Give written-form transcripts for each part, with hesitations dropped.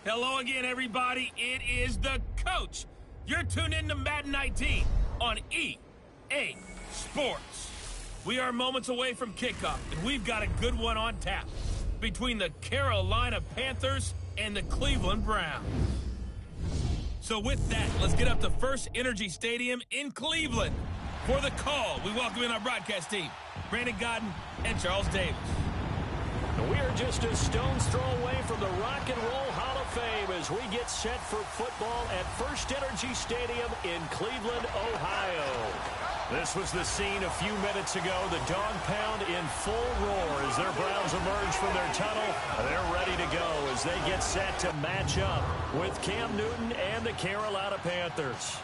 Hello again, everybody. It is the coach. You're tuned in to Madden 19 on EA Sports. We are moments away from kickoff, and we've got a good one on tap between the Carolina Panthers and the Cleveland Browns. So with that, let's get up to First Energy Stadium in Cleveland. For the call, we welcome in our broadcast team, Brandon Godden and Charles Davis. We are just a stone's throw away from the Rock and Roll Hall of Fame as we get set for football at First Energy Stadium in Cleveland, Ohio. This was the scene a few minutes ago. The dog pound in full roar as their Browns emerge from their tunnel. They're ready to go as they get set to match up with Cam Newton and the Carolina Panthers.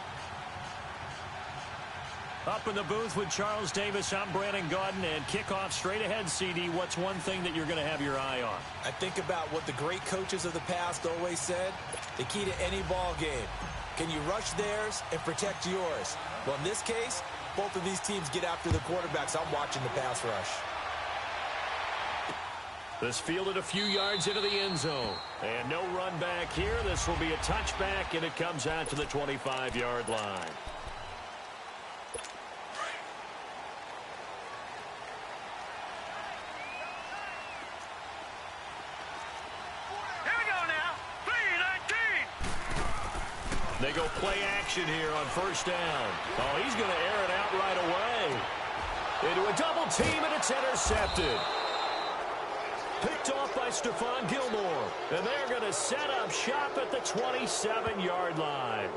Up in the booth with Charles Davis, I'm Brandon Godden, and kickoff straight ahead, CD. What's one thing that you're going to have your eye on? I think about what the great coaches of the past always said. The key to any ball game. Can you rush theirs and protect yours? Well, in this case, both of these teams get after the quarterbacks. I'm watching the pass rush. This fielded a few yards into the end zone. And no run back here. This will be a touchback, and it comes out to the 25-yard line. They go play action here on first down. Oh, he's going to air it out right away. Into a double team, and it's intercepted. Picked off by Stephon Gilmore. And they're going to set up shop at the 27-yard line.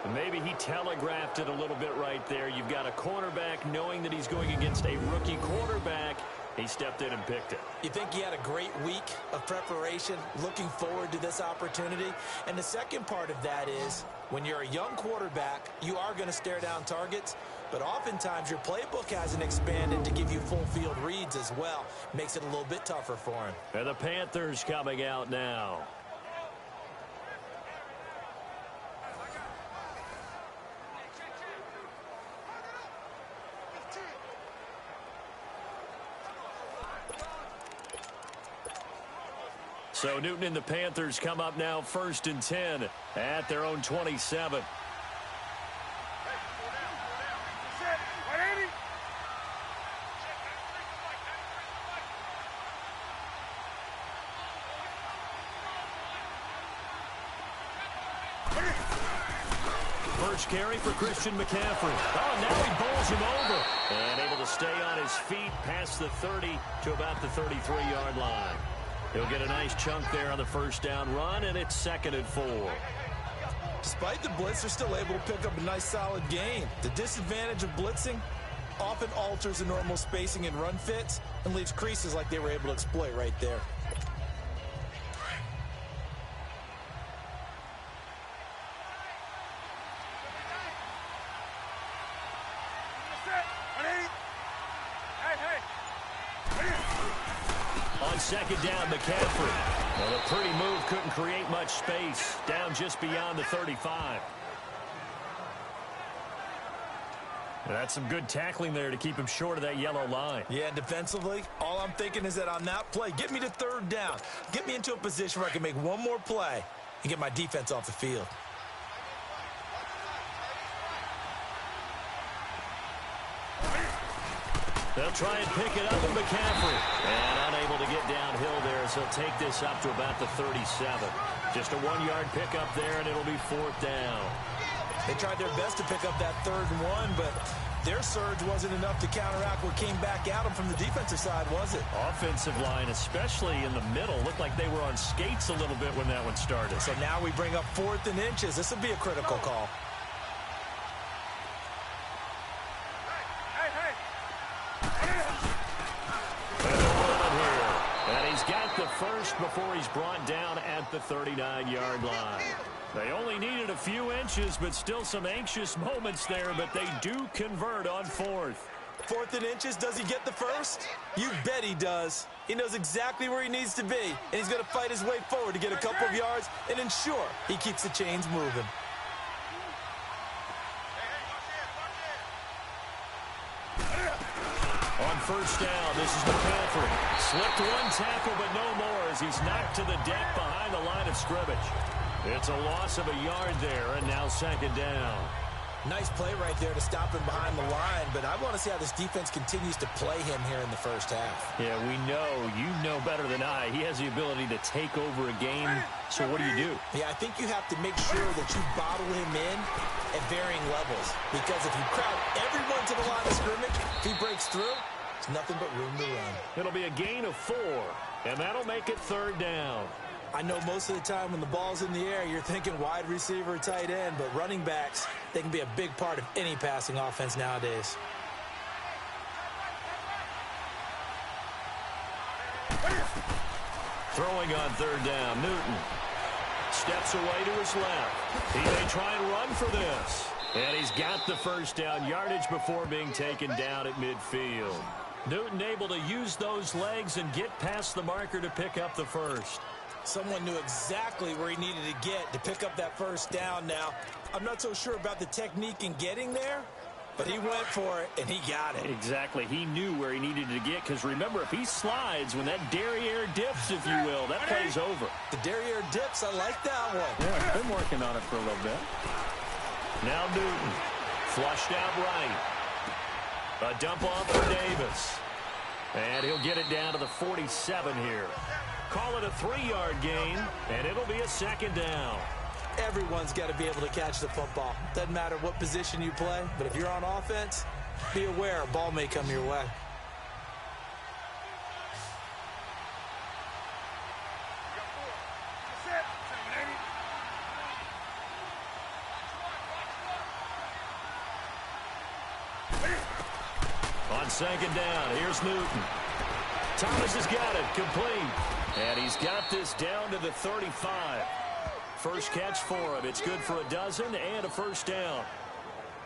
And maybe he telegraphed it a little bit right there. You've got a cornerback knowing that he's going against a rookie quarterback. He stepped in and picked it. You think he had a great week of preparation, looking forward to this opportunity? And the second part of that is, when you're a young quarterback, you are going to stare down targets, but oftentimes your playbook hasn't expanded to give you full field reads as well. Makes it a little bit tougher for him. And the Panthers coming out now. So Newton and the Panthers come up now 1st and 10 at their own 27. First carry for Christian McCaffrey. Oh, now he bowls him over. And able to stay on his feet past the 30 to about the 33-yard line. He'll get a nice chunk there on the first down run, and it's 2nd and 4. Despite the blitz, they're still able to pick up a nice solid gain. The disadvantage of blitzing often alters the normal spacing and run fits and leaves creases like they were able to exploit right there. On 2nd down, McCaffrey. Well, a pretty move, couldn't create much space. Down just beyond the 35. And that's some good tackling there to keep him short of that yellow line. Yeah, and defensively, all I'm thinking is that on that play, get me to 3rd down. Get me into a position where I can make one more play and get my defense off the field. They'll try and pick it up with McCaffrey. And unable to get downhill there, so he'll take this up to about the 37. Just a 1-yard pickup there, and it'll be 4th down. They tried their best to pick up that 3rd and 1, but their surge wasn't enough to counteract what came back at them from the defensive side, was it? Offensive line, especially in the middle, looked like they were on skates a little bit when that one started. So now we bring up 4th and inches. This will be a critical call. Got the first before he's brought down at the 39-yard line. They only needed a few inches, but still some anxious moments there, but they do convert on 4th. 4th and inches, does he get the first? You bet he does. He knows exactly where he needs to be, and he's going to fight his way forward to get a couple of yards and ensure he keeps the chains moving. On first down. This is the Panthers. Slipped one tackle, but no more as he's knocked to the deck behind the line of scrimmage. It's a loss of a yard there, and now second down. Nice play right there to stop him behind the line, but I want to see how this defense continues to play him here in the first half. Yeah, we know. You know better than I. He has the ability to take over a game, so what do? Yeah, I think you have to make sure that you bottle him in at varying levels, because if you crowd everyone to the line of scrimmage, if he breaks through, it's nothing but room to run. It'll be a gain of 4, and that'll make it third down. I know most of the time when the ball's in the air, you're thinking wide receiver, tight end, but running backs, they can be a big part of any passing offense nowadays. Throwing on third down, Newton. Steps away to his left. He may try and run for this. And he's got the first down yardage before being taken down at midfield. Newton able to use those legs and get past the marker to pick up the first. Someone knew exactly where he needed to get to pick up that first down now. I'm not so sure about the technique in getting there, but he went for it, and he got it. Exactly. He knew where he needed to get, because remember, if he slides, when that derriere dips, if you will, that play's over. The derriere dips, I like that one. Yeah, been working on it for a little bit. Now Newton, flushed out right. A dump off for Davis. And he'll get it down to the 47 here. Call it a 3-yard gain, and it'll be a second down. Everyone's got to be able to catch the football. Doesn't matter what position you play, but if you're on offense, be aware a ball may come your way. On second down, here's Newton. Thomas has got it, complete. And he's got this down to the 35. First catch for him. It's good for a dozen and a first down.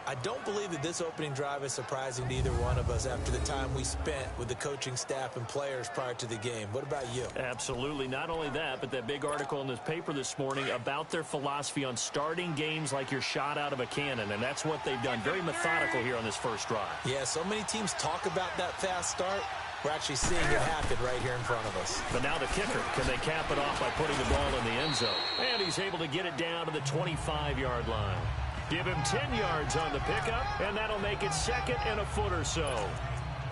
I don't believe that this opening drive is surprising to either one of us after the time we spent with the coaching staff and players prior to the game. What about you? Absolutely. Not only that, but that big article in this paper this morning about their philosophy on starting games like you're shot out of a cannon, and that's what they've done. Very methodical here on this first drive. Yeah, so many teams talk about that fast start. We're actually seeing it happen right here in front of us. But now the kicker, can they cap it off by putting the ball in the end zone? And he's able to get it down to the 25-yard line. Give him 10 yards on the pickup, and that'll make it second and a foot or so.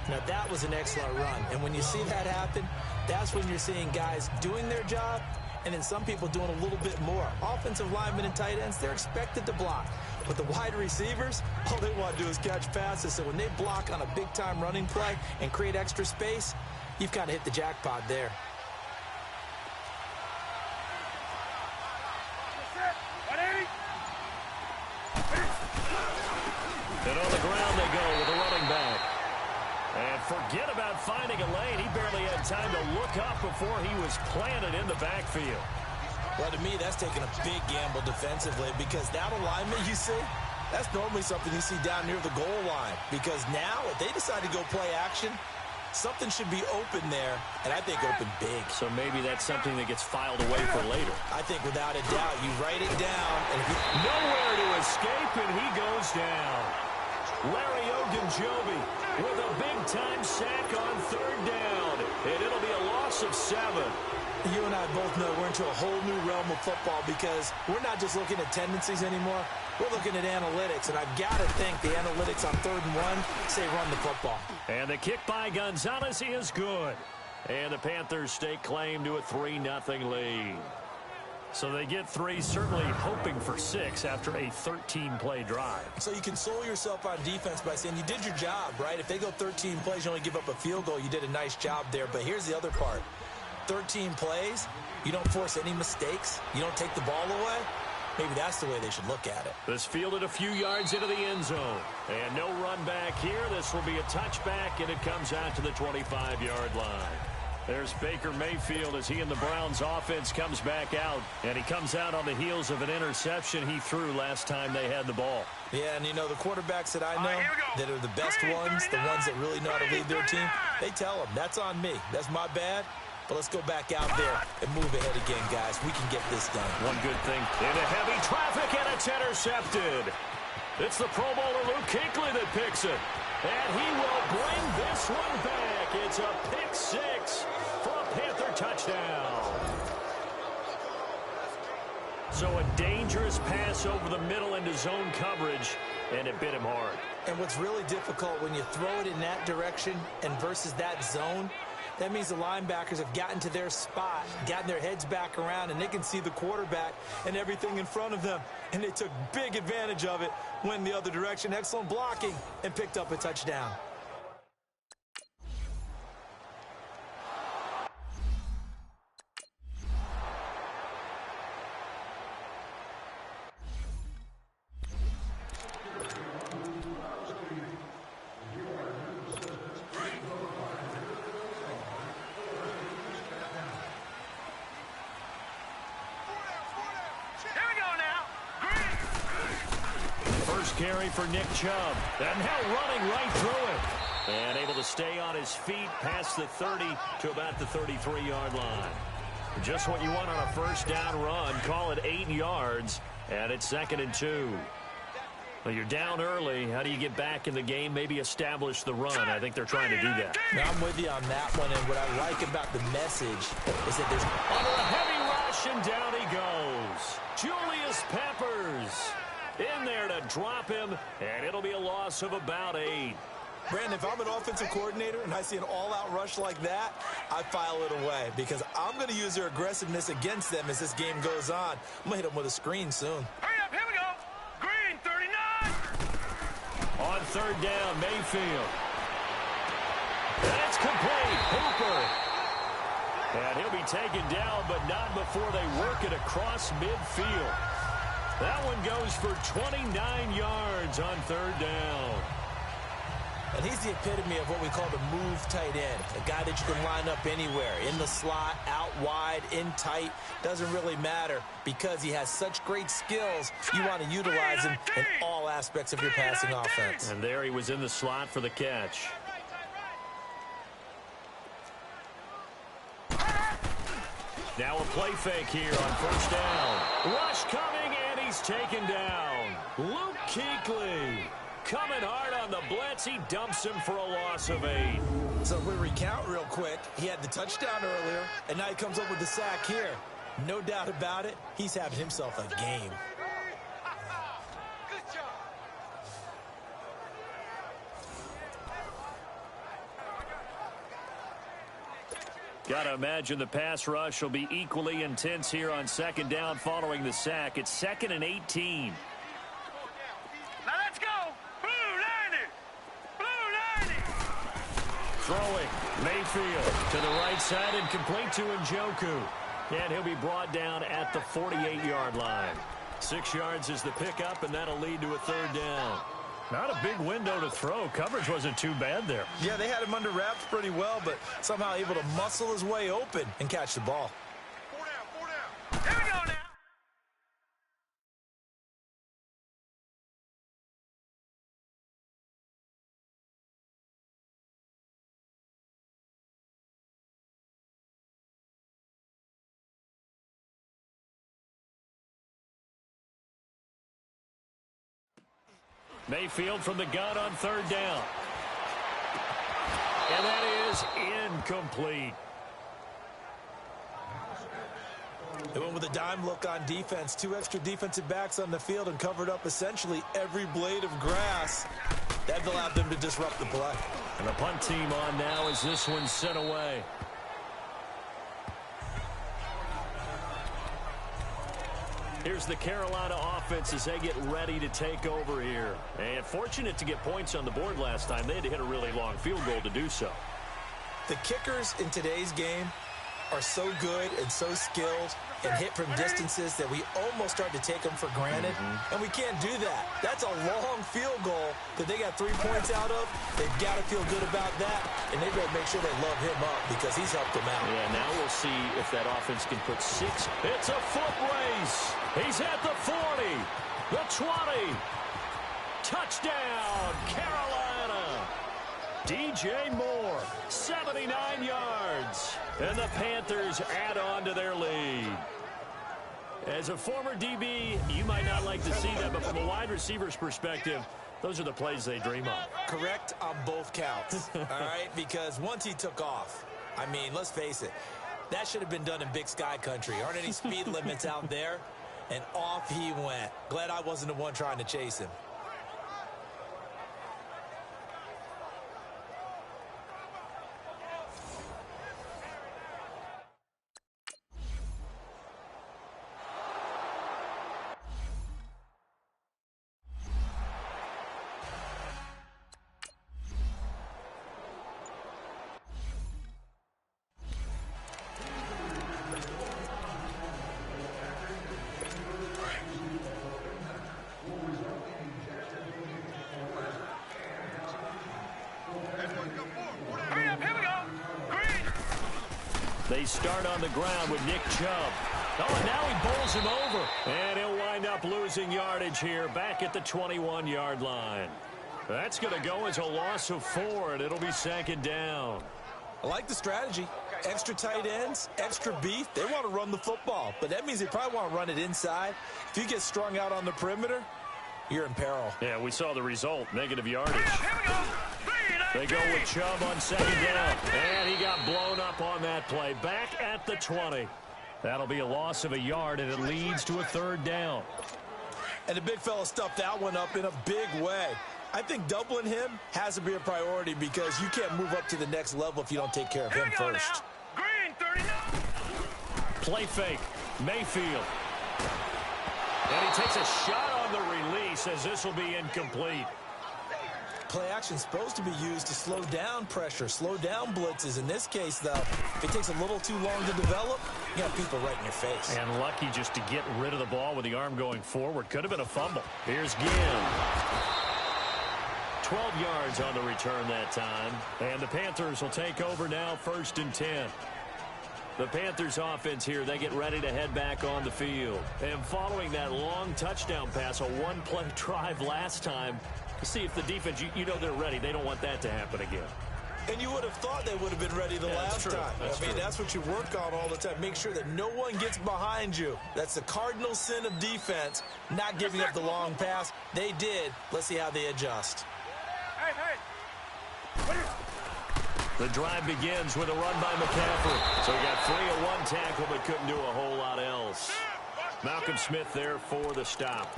Now, that was an excellent run. And when you see that happen, that's when you're seeing guys doing their job, and then some people doing a little bit more. Offensive linemen and tight ends, they're expected to block. But the wide receivers, all they want to do is catch passes. So when they block on a big-time running play and create extra space, you've kind of hit the jackpot there. And on the ground they go with a running back. And forget about finding a lane. He barely had time to look up before he was planted in the backfield. Well, to me, that's taking a big gamble defensively, because that alignment you see, that's normally something you see down near the goal line. Because now, if they decide to go play action, something should be open there, and I think open big. So maybe that's something that gets filed away for later. I think without a doubt, you write it down. And if you... Nowhere to escape, and he goes down. Larry Ogunjobi with a big-time sack on third down, and it'll be a loss of 7. You and I both know we're into a whole new realm of football, because we're not just looking at tendencies anymore. We're looking at analytics, and I've got to think the analytics on 3rd and 1 say run the football. And the kick by Gonzalez is good. And the Panthers stake claim to a 3-0 lead. So they get 3, certainly hoping for 6 after a 13-play drive. So you console yourself on defense by saying you did your job, right? If they go 13 plays, you only give up a field goal, you did a nice job there. But here's the other part. 13 plays, you don't force any mistakes, you don't take the ball away. Maybe that's the way they should look at it. This fielded a few yards into the end zone. And no run back here. This will be a touchback, and it comes out to the 25-yard line. There's Baker Mayfield as he and the Browns offense comes back out. And he comes out on the heels of an interception he threw last time they had the ball. Yeah, and you know, the quarterbacks that I know that are the best ones, the ones that really know how to lead their team, they tell them, that's on me. That's my bad. But let's go back out there and move ahead again, guys. We can get this done. One good thing. Into heavy traffic, and it's intercepted. It's the Pro Bowler Luke Kuechly that picks it. And he will bring this one back. It's a pick six for a Panther touchdown. So a dangerous pass over the middle into zone coverage, and it bit him hard. And what's really difficult when you throw it in that direction and versus that zone, that means the linebackers have gotten to their spot, gotten their heads back around, and they can see the quarterback and everything in front of them. And they took big advantage of it, went the other direction, excellent blocking, and picked up a touchdown. Carry for Nick Chubb. And now running right through it. And able to stay on his feet past the 30 to about the 33-yard line. Just what you want on a first down run. Call it 8 yards. And it's 2nd and 2. Well, you're down early. How do you get back in the game? Maybe establish the run. I think they're trying to do that. Now, I'm with you on that one. And what I like about the message is that there's under a heavy rush, and down he goes. Julius Peppers in there to drop him, and it'll be a loss of about 8. Brandon, if I'm an offensive coordinator and I see an all-out rush like that, I file it away because I'm going to use their aggressiveness against them as this game goes on. I'm going to hit them with a screen soon. Hurry up, here we go. Green, 39. On 3rd down, Mayfield. And it's complete. Hooper. And he'll be taken down, but not before they work it across midfield. That one goes for 29 yards on 3rd down. And he's the epitome of what we call the move tight end. A guy that you can line up anywhere. In the slot, out wide, in tight. Doesn't really matter because he has such great skills. You want to utilize him in all aspects of your passing offense. And there he was in the slot for the catch. Now a play fake here on 1st down. Rush coming, and he's taken down. Luke Kuechly coming hard on the blitz. He dumps him for a loss of 8. So if we recount real quick, he had the touchdown earlier, and now he comes up with the sack here. No doubt about it, he's having himself a game. Good job. Got to imagine the pass rush will be equally intense here on 2nd down following the sack. It's 2nd and 18. Now let's go. Blue 90. Blue 90. Throwing. Mayfield to the right side and complete to Njoku. And he'll be brought down at the 48-yard line. 6 yards is the pickup, and that'll lead to a 3rd down. Not a big window to throw. Coverage wasn't too bad there. Yeah, they had him under wraps pretty well, but somehow able to muscle his way open and catch the ball. 4 down, 4 down. Here we go now. Mayfield from the gun on 3rd down. And that is incomplete. They went with a dime look on defense. 2 extra defensive backs on the field and covered up essentially every blade of grass. That allowed them to disrupt the play. And the punt team on now as this one's sent away. Here's the Carolina offense as they get ready to take over here. And fortunate to get points on the board last time. They had to hit a really long field goal to do so. The kickers in today's game are so good and so skilled and hit from distances that we almost start to take them for granted. And we can't do that. That's a long field goal that they got 3 points out of. They've got to feel good about that, and they've got to make sure they love him up because he's helped them out. Yeah, now we'll see if that offense can put 6. It's a foot race. He's at the 40, the 20. Touchdown, Carolina. DJ Moore, 79 yards. And the Panthers add on to their lead. As a former DB, you might not like to see that, but from a wide receiver's perspective, Those are the plays they dream of. Correct on both counts, all right? Because once he took off, I mean, let's face it, that should have been done in Big Sky country. Aren't any speed limits out there? And off he went. Glad I wasn't the one trying to chase him. Hurry up, here we go. Green. They start on the ground with Nick Chubb. Oh, and now he bowls him over. And he'll wind up losing yardage here back at the 21-yard line. That's going to go as a loss of 4, and it'll be second down. I like the strategy. Extra tight ends, extra beef. They want to run the football, but that means they probably want to run it inside. If you get strung out on the perimeter, you're in peril. Yeah, we saw the result, negative yardage. Here we go. They go with Chubb on second down, and he got blown up on that play. Back at the 20. That'll be a loss of a yard, and it leads to a third down. And the big fella stuffed that one up in a big way. I think doubling him has to be a priority because you can't move up to the next level if you don't take care of him first. Green, 39. Play fake. Mayfield. And he takes a shot on the release as this will be incomplete. Play action is supposed to be used to slow down pressure, slow down blitzes. In this case, though, if it takes a little too long to develop, you got people right in your face. And lucky just to get rid of the ball with the arm going forward. Could have been a fumble. Here's Ginn. 12 yards on the return that time. And the Panthers will take over now, 1st and 10. The Panthers offense here, they get ready to head back on the field. And following that long touchdown pass, a one-play drive last time, see if the defense, you know they're ready. They don't want that to happen again. And you would have thought they would have been ready the last time. I mean, that's what you work on all the time. Make sure that no one gets behind you. That's the cardinal sin of defense, not giving up the long pass. They did. Let's see how they adjust. Hey. The drive begins with a run by McCaffrey. So he got 3 of 1 tackle, but couldn't do a whole lot else. Malcolm Smith there for the stop.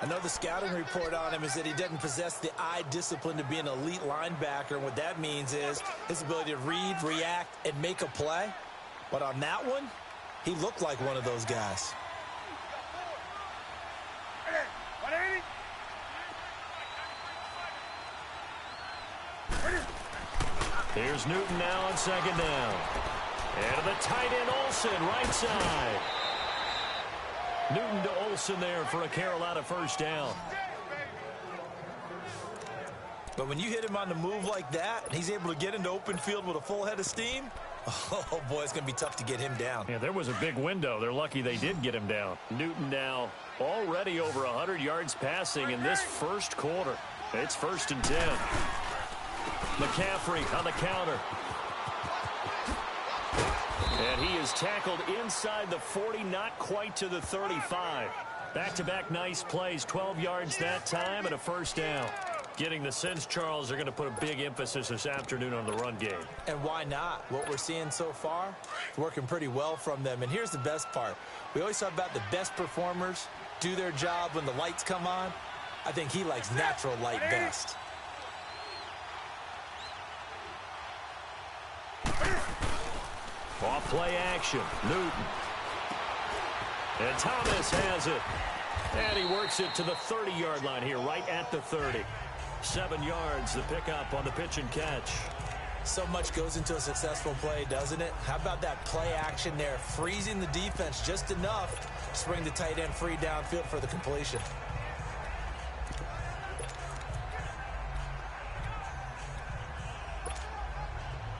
Another scouting report on him is that he doesn't possess the eye discipline to be an elite linebacker. And what that means is his ability to read, react, and make a play. But on that one, he looked like one of those guys. 180. Here's Newton now on second down. And to the tight end, Olsen, right side. Newton to Olsen there for a Carolina first down. But when you hit him on the move like that, and he's able to get into open field with a full head of steam, oh, boy, it's going to be tough to get him down. Yeah, there was a big window. They're lucky they did get him down. Newton now already over 100 yards passing in this first quarter. It's 1st and 10. McCaffrey on the counter. And he is tackled inside the 40, not quite to the 35. Back-to-back nice plays, 12 yards that time and a first down. Getting the sense, Charles, are going to put a big emphasis this afternoon on the run game. And why not? What we're seeing so far, working pretty well from them. And here's the best part. We always talk about the best performers do their job when the lights come on. I think he likes natural light best. Off play action, Newton. And Thomas has it. And he works it to the 30-yard line here, right at the 30. 7 yards, the pickup on the pitch and catch. So much goes into a successful play, doesn't it? How about that play action there, freezing the defense just enough to bring the tight end free downfield for the completion.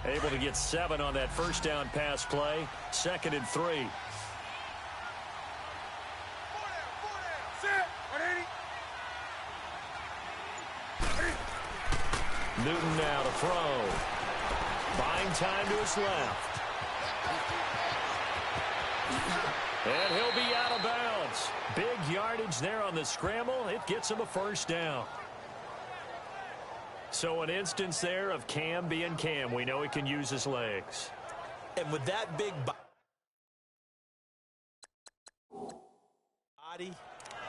Able to get 7 on that first down pass play. 2nd and 3. 4 down. Set. 180. Newton now to throw. Buying time to his left. And he'll be out of bounds. Big yardage there on the scramble. It gets him a first down. So an instance there of Cam being Cam. We know he can use his legs. And with that big body,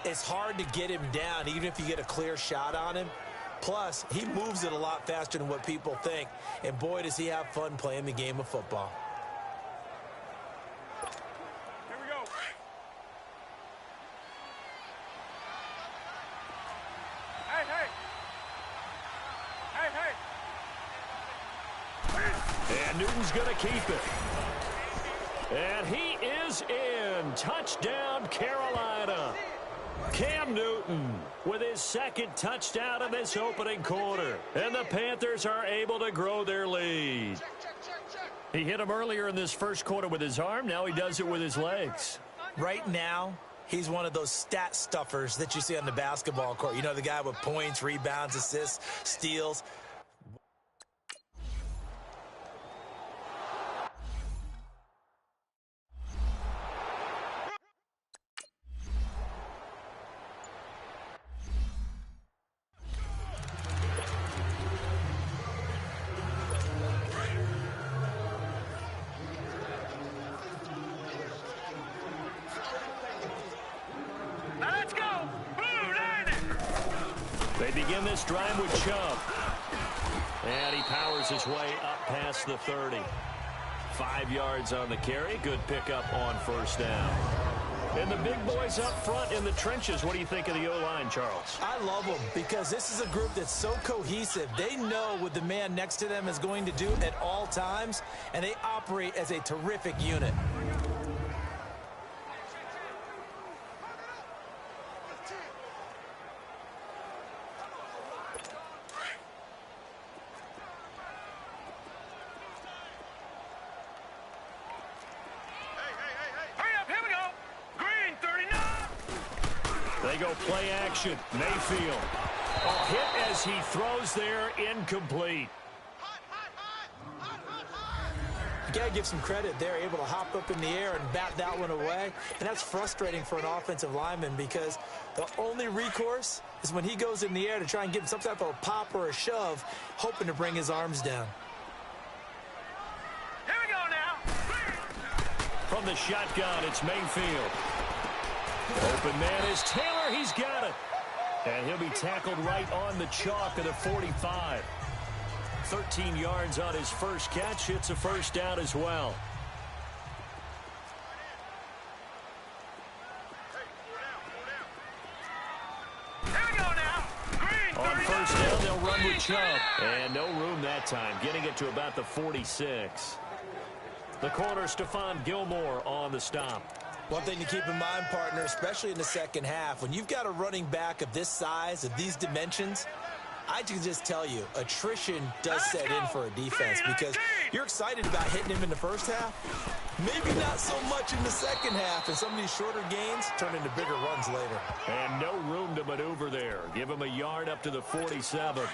it's hard to get him down, even if you get a clear shot on him. Plus, he moves it a lot faster than what people think. And boy, does he have fun playing the game of football. Here we go. Hey, hey. Hey, hey. And Newton's going to keep it. And he is in. Touchdown, Carolina. Cam Newton with his second touchdown in this opening quarter. And the Panthers are able to grow their lead. He hit him earlier in this first quarter with his arm. Now he does it with his legs. Right now, he's one of those stat stuffers that you see on the basketball court. You know, the guy with points, rebounds, assists, steals. Now let's go. Blue Lightning. They begin this drive with Chubb. And he powers his way up past the 30. 5 yards on the carry. Good pickup on first down. And the big boys up front in the trenches. What do you think of the O-line, Charles? I love them because this is a group that's so cohesive. They know what the man next to them is going to do at all times, and they operate as a terrific unit. Hurry up, here we go. Green 39. They go play action. Mayfield. Oh, hit as he throws there, incomplete. You got to give some credit. They're able to hop up in the air and bat that one away. And that's frustrating for an offensive lineman because the only recourse is when he goes in the air to try and give some type of a pop or a shove, hoping to bring his arms down. Here we go now. From the shotgun, it's Mayfield. Open man is Taylor. He's got it. And he'll be tackled right on the chalk of the 45. 13 yards on his first catch. It's a first down as well. Here we go now. Green On 39. first down, they'll run with Chubb. And no room that time, getting it to about the 46. The corner, Stephon Gilmore on the stop. One thing to keep in mind, partner, especially in the second half, when you've got a running back of this size, of these dimensions, I can just tell you, attrition does set in for a defense because you're excited about hitting him in the first half. Maybe not so much in the second half, and some of these shorter gains turn into bigger runs later. And no room to maneuver there. Give him a yard up to the 47.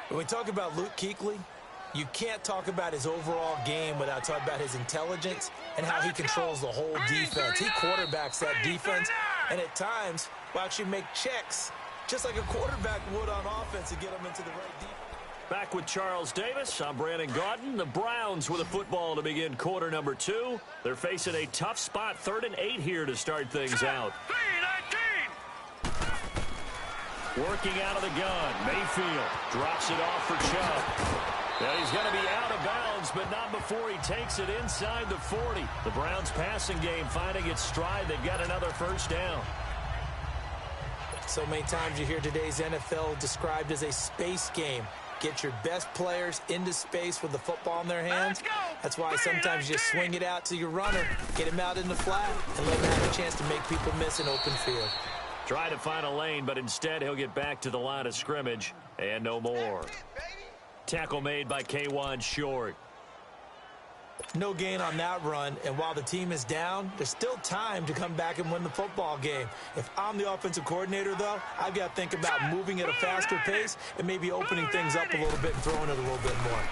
When we talk about Luke Kuechly, you can't talk about his overall game without talking about his intelligence and how he controls the whole defense. He quarterbacks that defense, and at times will actually make checks, just like a quarterback would on offense, to get them into the right defense. Back with Charles Davis, I'm Brandon Gaudin. The Browns with a football to begin quarter number 2. They're facing a tough spot, 3rd and 8 here to start things out. 3-19. Working out of the gun, Mayfield drops it off for Chubb. Now he's going to be out of bounds, but not before he takes it inside the 40. The Browns passing game finding its stride. They've got another first down. So many times you hear today's NFL described as a space game. Get your best players into space with the football in their hands. That's why sometimes you just swing it out to your runner, get him out in the flat, and let him have a chance to make people miss an open field. Try to find a lane, but instead he'll get back to the line of scrimmage and no more. Tackle made by K'Wan Short. No gain on that run, and while the team is down, there's still time to come back and win the football game. If I'm the offensive coordinator, though, I've got to think about moving at a faster pace and maybe opening things up a little bit and throwing it a little bit more.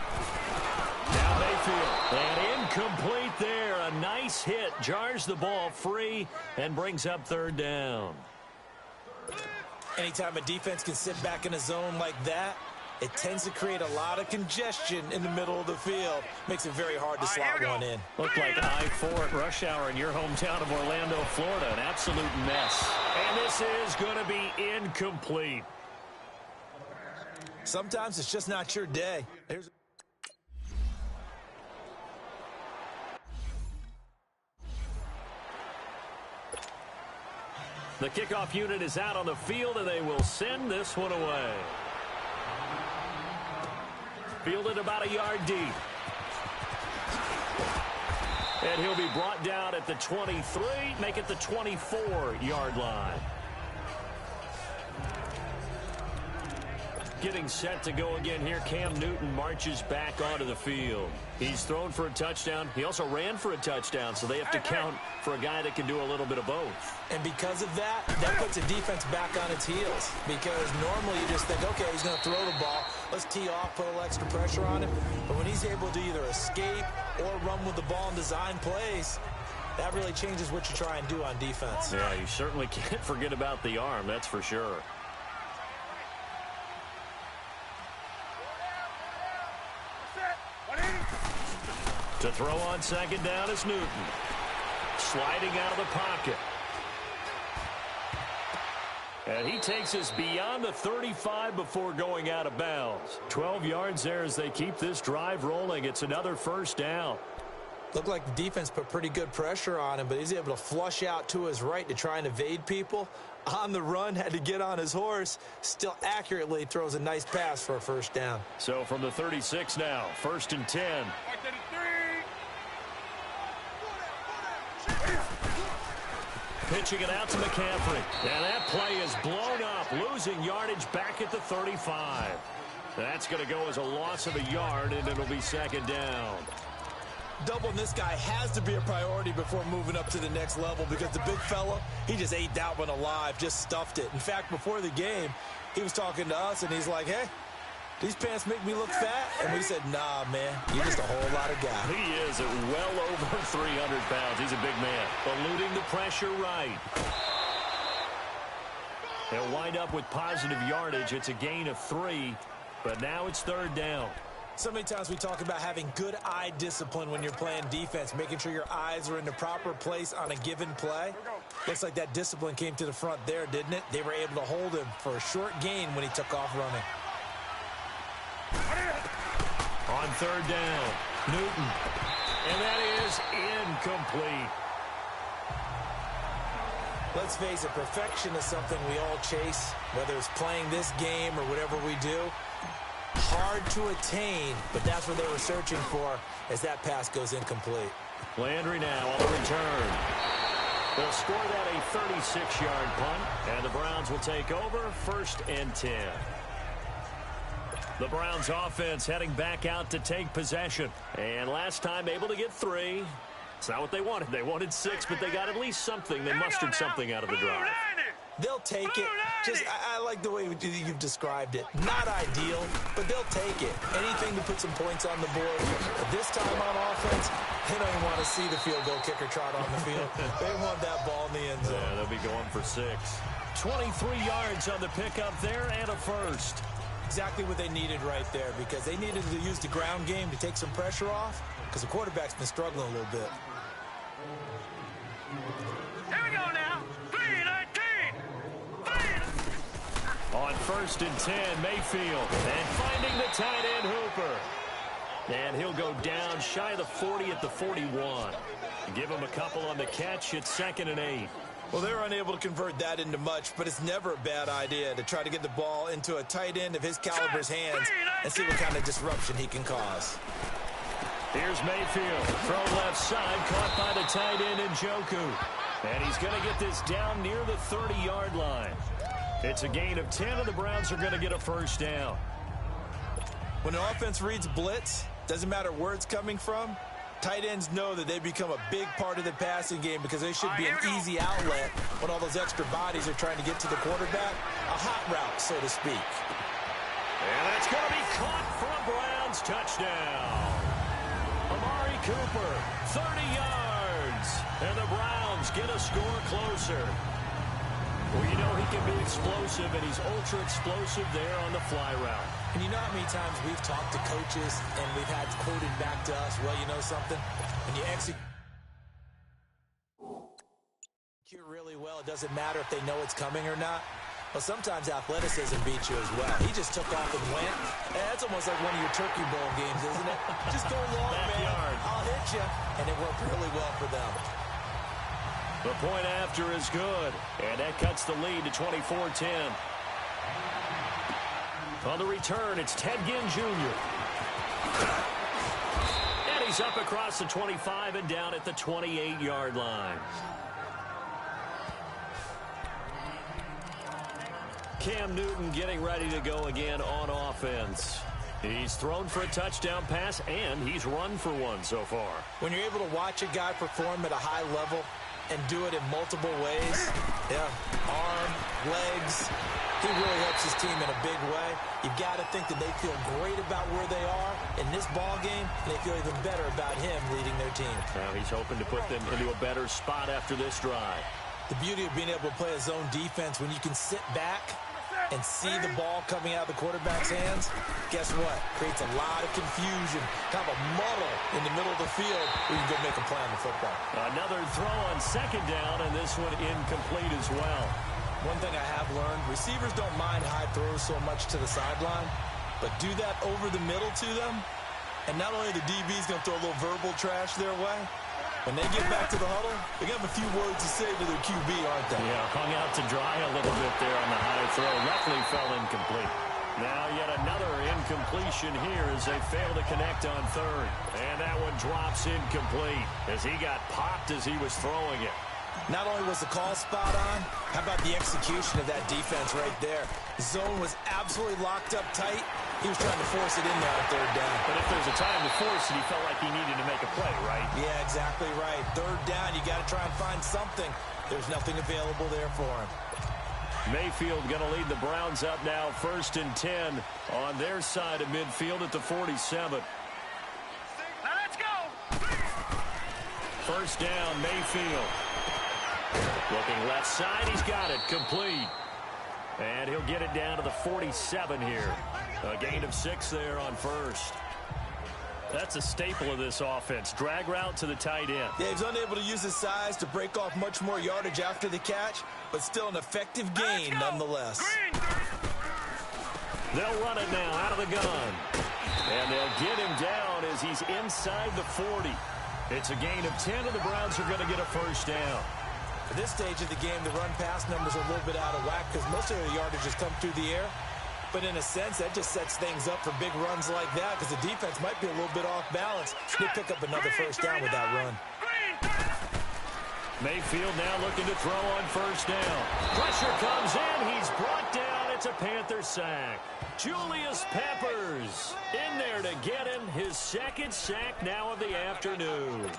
Now Mayfield, and incomplete there. A nice hit, jars the ball free and brings up 3rd down. Anytime a defense can sit back in a zone like that, it tends to create a lot of congestion in the middle of the field. Makes it very hard to slot one in. Looked like I-4 at rush hour in your hometown of Orlando, Florida. An absolute mess. And this is going to be incomplete. Sometimes it's just not your day. The kickoff unit is out on the field, and they will send this one away. Fielded about a yard deep. And he'll be brought down at the 23, make it the 24-yard line. Getting set to go again here. Cam Newton marches back onto the field. He's thrown for a touchdown. He also ran for a touchdown, so they have to count for a guy that can do a little bit of both. And because of that, that puts the defense back on its heels. Because normally you just think, okay, he's going to throw the ball. Let's tee off, put a little extra pressure on him. But when he's able to either escape or run with the ball and design plays, that really changes what you try and do on defense. Yeah, you certainly can't forget about the arm, that's for sure. To throw on second down is Newton. Sliding out of the pocket. And he takes us beyond the 35 before going out of bounds. 12 yards there as they keep this drive rolling. It's another first down. Looked like the defense put pretty good pressure on him, but he's able to flush out to his right to try and evade people. On the run, had to get on his horse. Still accurately throws a nice pass for a first down. So from the 36 now, 1st and 10. Pitching it out to McCaffrey. And that play is blown up, losing yardage back at the 35. That's going to go as a loss of a yard, and it'll be second down. Doubling this guy has to be a priority before moving up to the next level, because the big fella, he just ate that one alive, just stuffed it. In fact, before the game, he was talking to us, and he's like, hey, these pants make me look fat? And we said, nah, man, you're just a whole lot of guy. He is at well over 300 pounds. He's a big man. Eluding the pressure right. They'll wind up with positive yardage. It's a gain of 3, but now it's third down. So many times we talk about having good eye discipline when you're playing defense, making sure your eyes are in the proper place on a given play. Looks like that discipline came to the front there, didn't it? They were able to hold him for a short gain when he took off running. On third down, Newton. And that is incomplete. Let's face it, perfection is something we all chase, whether it's playing this game or whatever we do. Hard to attain, but that's what they were searching for as that pass goes incomplete. Landry now on the return. They'll score that a 36-yard punt, and the Browns will take over 1st and 10. The Browns offense heading back out to take possession. And last time able to get 3. It's not what they wanted. They wanted 6, but they got at least something. They mustered something out of the drive. They'll take it. Just, I like the way you've described it. Not ideal, but they'll take it. Anything to put some points on the board. But this time on offense, they don't even want to see the field goal kicker trot on the field. They want that ball in the end zone. Yeah, they'll be going for 6. 23 yards on the pickup there and a first. Exactly what they needed right there, because they needed to use the ground game to take some pressure off, because the quarterback's been struggling a little bit. Here we go now. 3-19. On 1st and 10, Mayfield. And finding the tight end, Hooper. And he'll go down shy of the 40 at the 41. Give him a couple on the catch. It's 2nd and 8. Well, they're unable to convert that into much, but it's never a bad idea to try to get the ball into a tight end of his caliber's hands and see what kind of disruption he can cause. Here's Mayfield. Throw left side, caught by the tight end Njoku. And he's going to get this down near the 30-yard line. It's a gain of 10, and the Browns are going to get a first down. When an offense reads blitz, doesn't matter where it's coming from, tight ends know that they become a big part of the passing game, because they should be an easy outlet when all those extra bodies are trying to get to the quarterback. A hot route, so to speak. And that's going to be caught for a Browns touchdown. Amari Cooper, 30 yards. And the Browns get a score closer. Well, you know he can be explosive, and he's ultra explosive there on the fly route. And you know how many times we've talked to coaches and we've had quoted back to us, well, you know something? When you execute really well, it doesn't matter if they know it's coming or not. Well, sometimes athleticism beats you as well. He just took off and went. That's almost like one of your Turkey Bowl games, isn't it? Just go long, man. I'll hit you. And it worked really well for them. The point after is good. And that cuts the lead to 24-10. On the return, it's Ted Ginn Jr. And he's up across the 25 and down at the 28-yard line. Cam Newton getting ready to go again on offense. He's thrown for a touchdown pass, and he's run for one so far. When you're able to watch a guy perform at a high level and do it in multiple ways, arm, legs, he really helps his team in a big way. You've got to think that they feel great about where they are in this ball game, and they feel even better about him leading their team. Now he's hoping to put them into a better spot after this drive. The beauty of being able to play a zone defense when you can sit back and see the ball coming out of the quarterback's hands, guess what? Creates a lot of confusion, kind of a muddle in the middle of the field where you can go make a play on the football. Another throw on second down, and this one incomplete as well. One thing I have learned, receivers don't mind high throws so much to the sideline, but do that over the middle to them, and not only the DB's going to throw a little verbal trash their way, when they get back to the huddle, they're going to have a few words to say to their QB, aren't they? Yeah, hung out to dry a little bit there on the high throw. Luckily fell incomplete. Now yet another incompletion here as they fail to connect on third. And that one drops incomplete as he got popped as he was throwing it. Not only was the call spot on, how about the execution of that defense right there? The zone was absolutely locked up tight. He was trying to force it in there on third down. But if there's a time to force it, he felt like he needed to make a play, right? Yeah, exactly right. Third down, you got to try and find something. There's nothing available there for him. Mayfield going to lead the Browns up now, 1st and 10 on their side of midfield at the 47. Now let's go. First down, Mayfield. Looking left side, he's got it, complete. And he'll get it down to the 47 here. A gain of 6 there on first. That's a staple of this offense. Drag route to the tight end. Yeah, he's unable to use his size to break off much more yardage after the catch, but still an effective gain nonetheless. They'll run it now out of the gun. And they'll get him down as he's inside the 40. It's a gain of 10, and the Browns are going to get a first down. At this stage of the game, the run-pass numbers are a little bit out of whack because most of their yardage has come through the air. But in a sense, that just sets things up for big runs like that because the defense might be a little bit off balance. They pick up another first down with that run. Mayfield now looking to throw on first down. Pressure comes in. He's brought down. It's a Panther sack. Julius Peppers in there to get him his second sack now of the afternoon.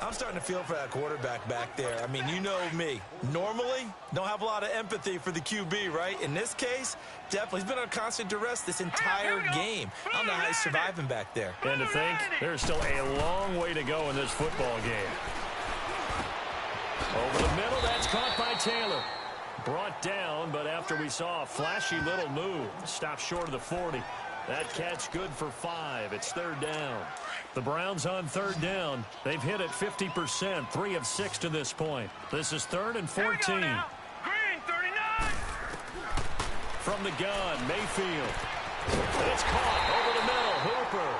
I'm starting to feel for that quarterback back there. I mean, you know me. Normally, don't have a lot of empathy for the QB, right? In this case, definitely. He's been on constant duress this entire game. I don't know how he's surviving back there. And to think, there's still a long way to go in this football game. Over the middle, that's caught by Taylor. Brought down, but after we saw a flashy little move, stopped short of the 40. That catch good for 5. It's third down. The Browns on third down. They've hit it 50%, 3 of 6 to this point. This is 3rd and 14. Green, 39. From the gun, Mayfield. It's caught over the middle, Hooper.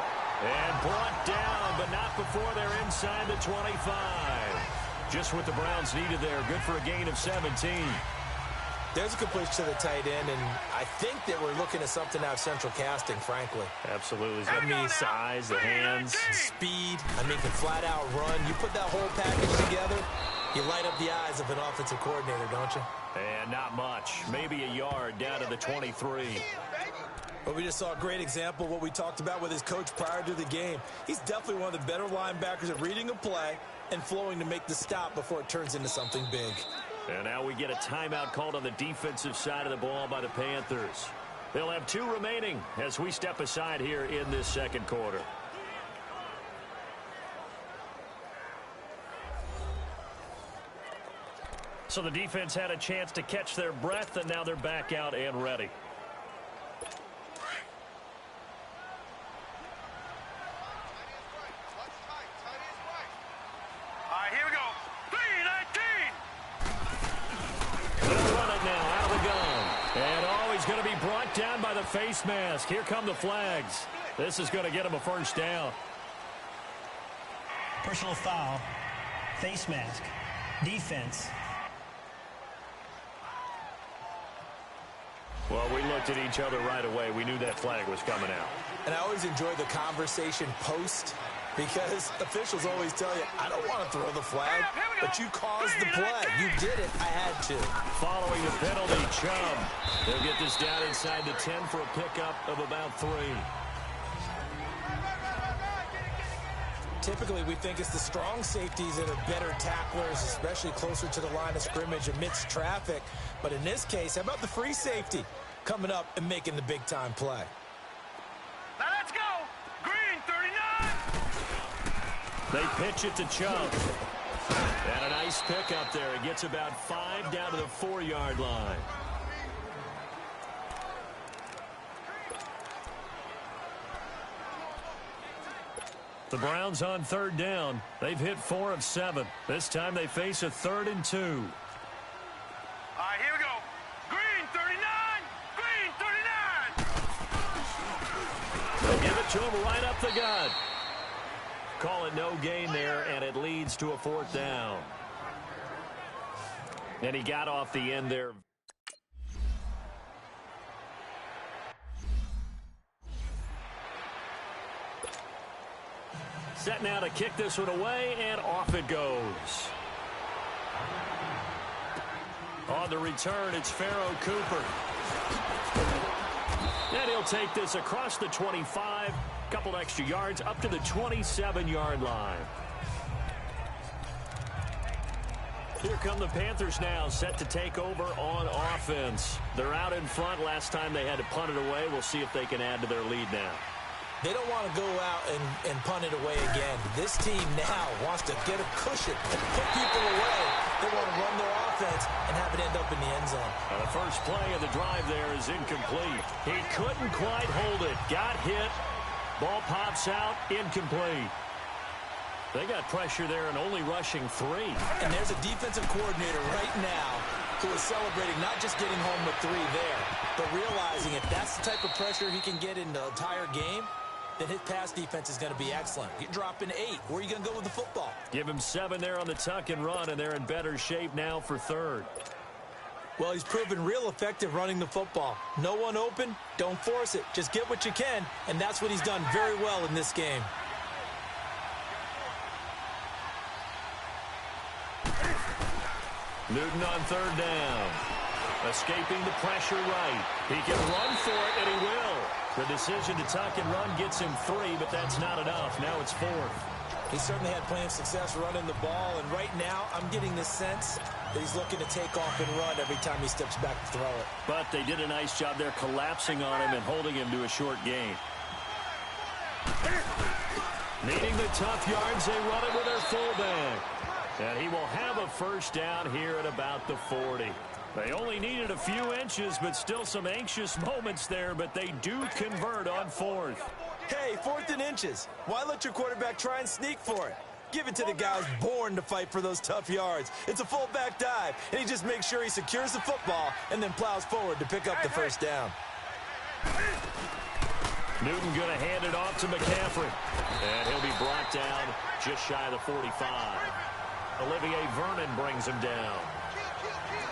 And brought down, but not before they're inside the 25. Just what the Browns needed there. Good for a gain of 17. There's a completion to the tight end, and I think that we're looking at something out of central casting, frankly. Absolutely. He's got the size, the hands. Speed. I mean, can flat out run. You put that whole package together, you light up the eyes of an offensive coordinator, don't you? And not much. Maybe a yard down to the 23. But we just saw a great example of what we talked about with his coach prior to the game. He's definitely one of the better linebackers at reading a play and flowing to make the stop before it turns into something big. And now we get a timeout called on the defensive side of the ball by the Panthers. They'll have 2 remaining as we step aside here in this second quarter. So the defense had a chance to catch their breath, and now they're back out and ready. he's going to be brought down by the face mask. Here come the flags. This is going to get him a first down. Personal foul, face mask, defense. Well, we looked at each other right away. We knew that flag was coming out. And I always enjoy the conversation post, because officials always tell you, I don't want to throw the flag, but you caused the play. You did it. I had to. Following the penalty, Chubb. They'll get this down inside the 10 for a pickup of about 3. Typically, we think it's the strong safeties that are better tacklers, especially closer to the line of scrimmage amidst traffic. But in this case, how about the free safety coming up and making the big-time play? Now let's go. Green 39. They pitch it to Chubb. And a nice pickup there. It gets about 5 down to the 4-yard line. The Browns on 3rd down. They've hit 4 of 7. This time they face a 3rd and 2. All right, here we go. Green 39. Green 39. They'll give it to him right up the gut. Call it no gain there, and it leads to a 4th down. And he got off the end there. Set now to kick this one away, and off it goes. On the return, it's Pharaoh Cooper. And he'll take this across the 25, couple extra yards, up to the 27-yard line. Here come the Panthers now, set to take over on offense. They're out in front. Last time they had to punt it away. We'll see if they can add to their lead now. They don't want to go out and punt it away again. This team now wants to get a cushion and put people away. They want to run their offense and have it end up in the end zone. The first play of the drive there is incomplete. He couldn't quite hold it. Got hit. Ball pops out. Incomplete. They got pressure there and only rushing 3. And there's a defensive coordinator right now who is celebrating not just getting home with 3 there, but realizing if that's the type of pressure he can get in the entire game, then his pass defense is going to be excellent. You're dropping 8. Where are you going to go with the football? Give him 7 there on the tuck and run, and they're in better shape now for 3rd. Well, he's proven real effective running the football. No one open, don't force it. Just get what you can, and that's what he's done very well in this game. Newton on 3rd down. Escaping the pressure right. He can run for it, and he will. The decision to tuck and run gets him 3, but that's not enough. Now it's 4th. He certainly had plenty of success running the ball, and right now I'm getting the sense that he's looking to take off and run every time he steps back to throw it. But they did a nice job there collapsing on him and holding him to a short gain. Needing the tough yards, they run it with their fullback. And he will have a first down here at about the 40. They only needed a few inches, but still some anxious moments there, but they do convert on 4th. Hey, 4th and inches. Why let your quarterback try and sneak for it? Give it to the guy who's born to fight for those tough yards. It's a fullback dive, and he just makes sure he secures the football and then plows forward to pick up the first down. Newton going to hand it off to McCaffrey. And he'll be brought down just shy of the 45. Olivier Vernon brings him down.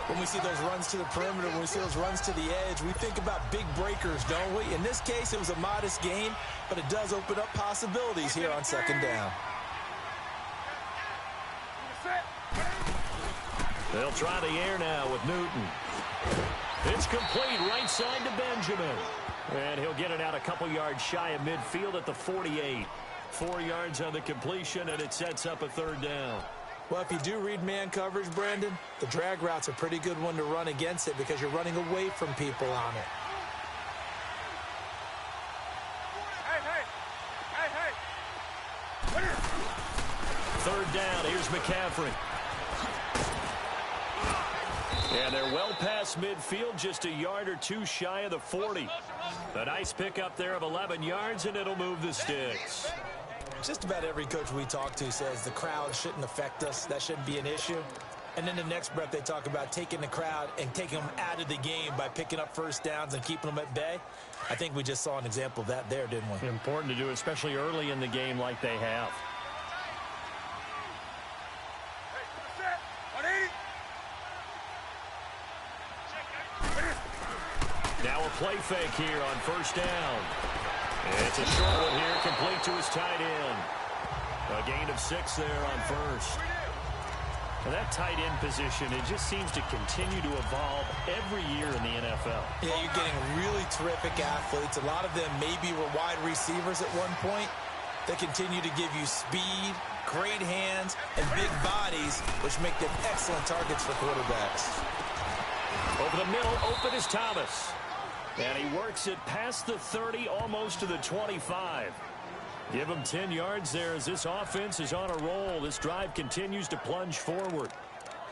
When we see those runs to the perimeter, when we see those runs to the edge, we think about big breakers, don't we? In this case, it was a modest gain, but it does open up possibilities here on 2nd down. They'll try the air now with Newton. It's complete right side to Benjamin. And he'll get it out a couple yards shy of midfield at the 48. 4 yards on the completion, and it sets up a 3rd down. Well, if you do read man coverage, Brandon, the drag route's a pretty good one to run against it because you're running away from people on it. Hey. 3rd down, here's McCaffrey. And they're well past midfield, just a yard or 2 shy of the 40. A nice pickup there of 11 yards, and it'll move the sticks. Just about every coach we talk to says the crowd shouldn't affect us. That shouldn't be an issue. And then the next breath they talk about taking the crowd and taking them out of the game by picking up first downs and keeping them at bay. I think we just saw an example of that there, didn't we? Important to do, especially early in the game like they have. Now a play fake here on first down. It's a short one here, complete to his tight end. A gain of 6 there on first. And that tight end position, it just seems to continue to evolve every year in the NFL. Yeah, you're getting really terrific athletes. A lot of them maybe were wide receivers at one point. They continue to give you speed, great hands, and big bodies, which make them excellent targets for quarterbacks. Over the middle, open is Thomas. And he works it past the 30, almost to the 25. Give him 10 yards there as this offense is on a roll. This drive continues to plunge forward.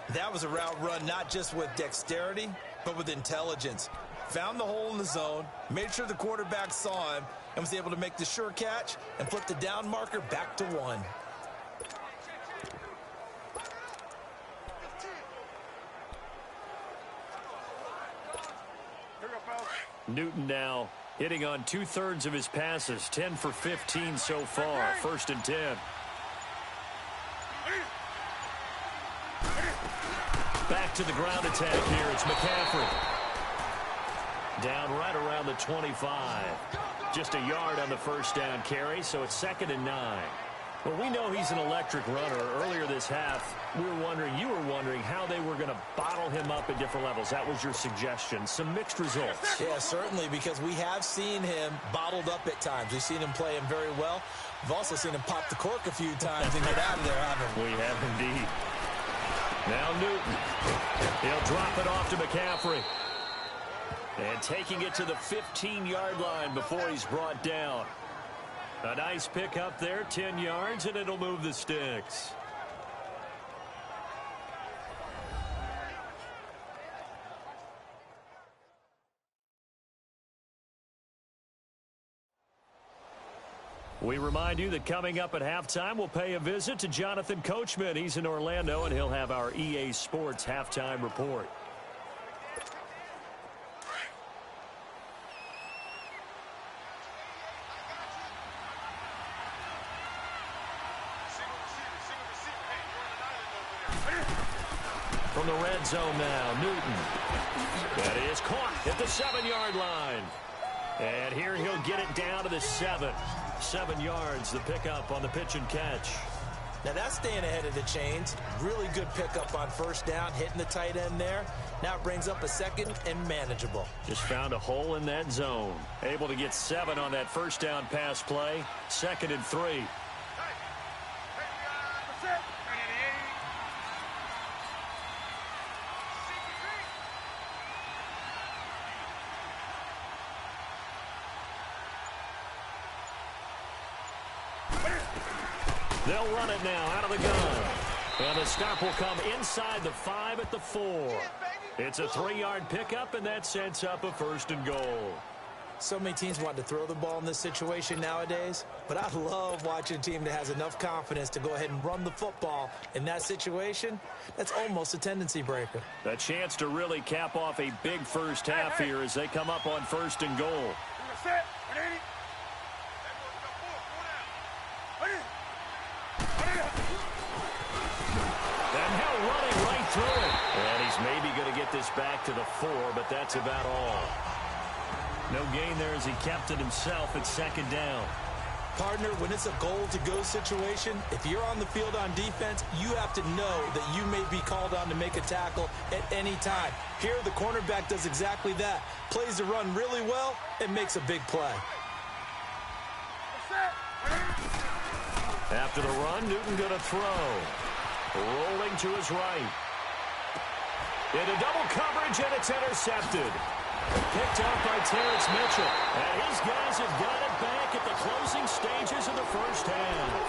That was a route run not just with dexterity, but with intelligence. Found the hole in the zone, made sure the quarterback saw him, and was able to make the sure catch and flip the down marker back to 1. Newton now hitting on 2/3 of his passes, 10 for 15 so far. 1st and 10. Back to the ground attack here. It's McCaffrey. Down right around the 25. Just a yard on the first down carry, so it's 2nd and 9. Well, we know he's an electric runner. Earlier this half, you were wondering how they were going to bottle him up at different levels. That was your suggestion. Some mixed results. Yeah, certainly, because we have seen him bottled up at times. We've seen him play him very well. We've also seen him pop the cork a few times and get out of there, haven't we? We have indeed. Now Newton. He'll drop it off to McCaffrey. And taking it to the 15-yard line before he's brought down. A nice pick up there, 10 yards, and it'll move the sticks. We remind you that coming up at halftime, we'll pay a visit to Jonathan Coachman. He's in Orlando, and he'll have our EA Sports halftime report. From the red zone now, Newton. That is caught at the 7-yard line. And here he'll get it down to the 7. 7 yards, the pickup on the pitch and catch. Now that's staying ahead of the chains. Really good pickup on first down, hitting the tight end there. Now it brings up a 2nd and manageable. Just found a hole in that zone. Able to get 7 on that first down pass play. 2nd and 3. They'll run it now out of the gun. And the stop will come inside the 5 at the 4. It's a 3-yard pickup, and that sets up a 1st and goal. So many teams want to throw the ball in this situation nowadays, but I love watching a team that has enough confidence to go ahead and run the football in that situation. That's almost a tendency breaker. A chance to really cap off a big first half here as they come up on 1st and goal. And now running right through it. And he's maybe going to get this back to the 4, but that's about all. No gain there as he kept it himself at 2nd down. Partner, when it's a goal-to-go situation, if you're on the field on defense, you have to know that you may be called on to make a tackle at any time. Here, the cornerback does exactly that. Plays the run really well and makes a big play. After the run, Newton going to throw. Rolling to his right. Into double coverage, and it's intercepted. Picked up by Terrence Mitchell. And his guys have got it back at the closing stages of the first half.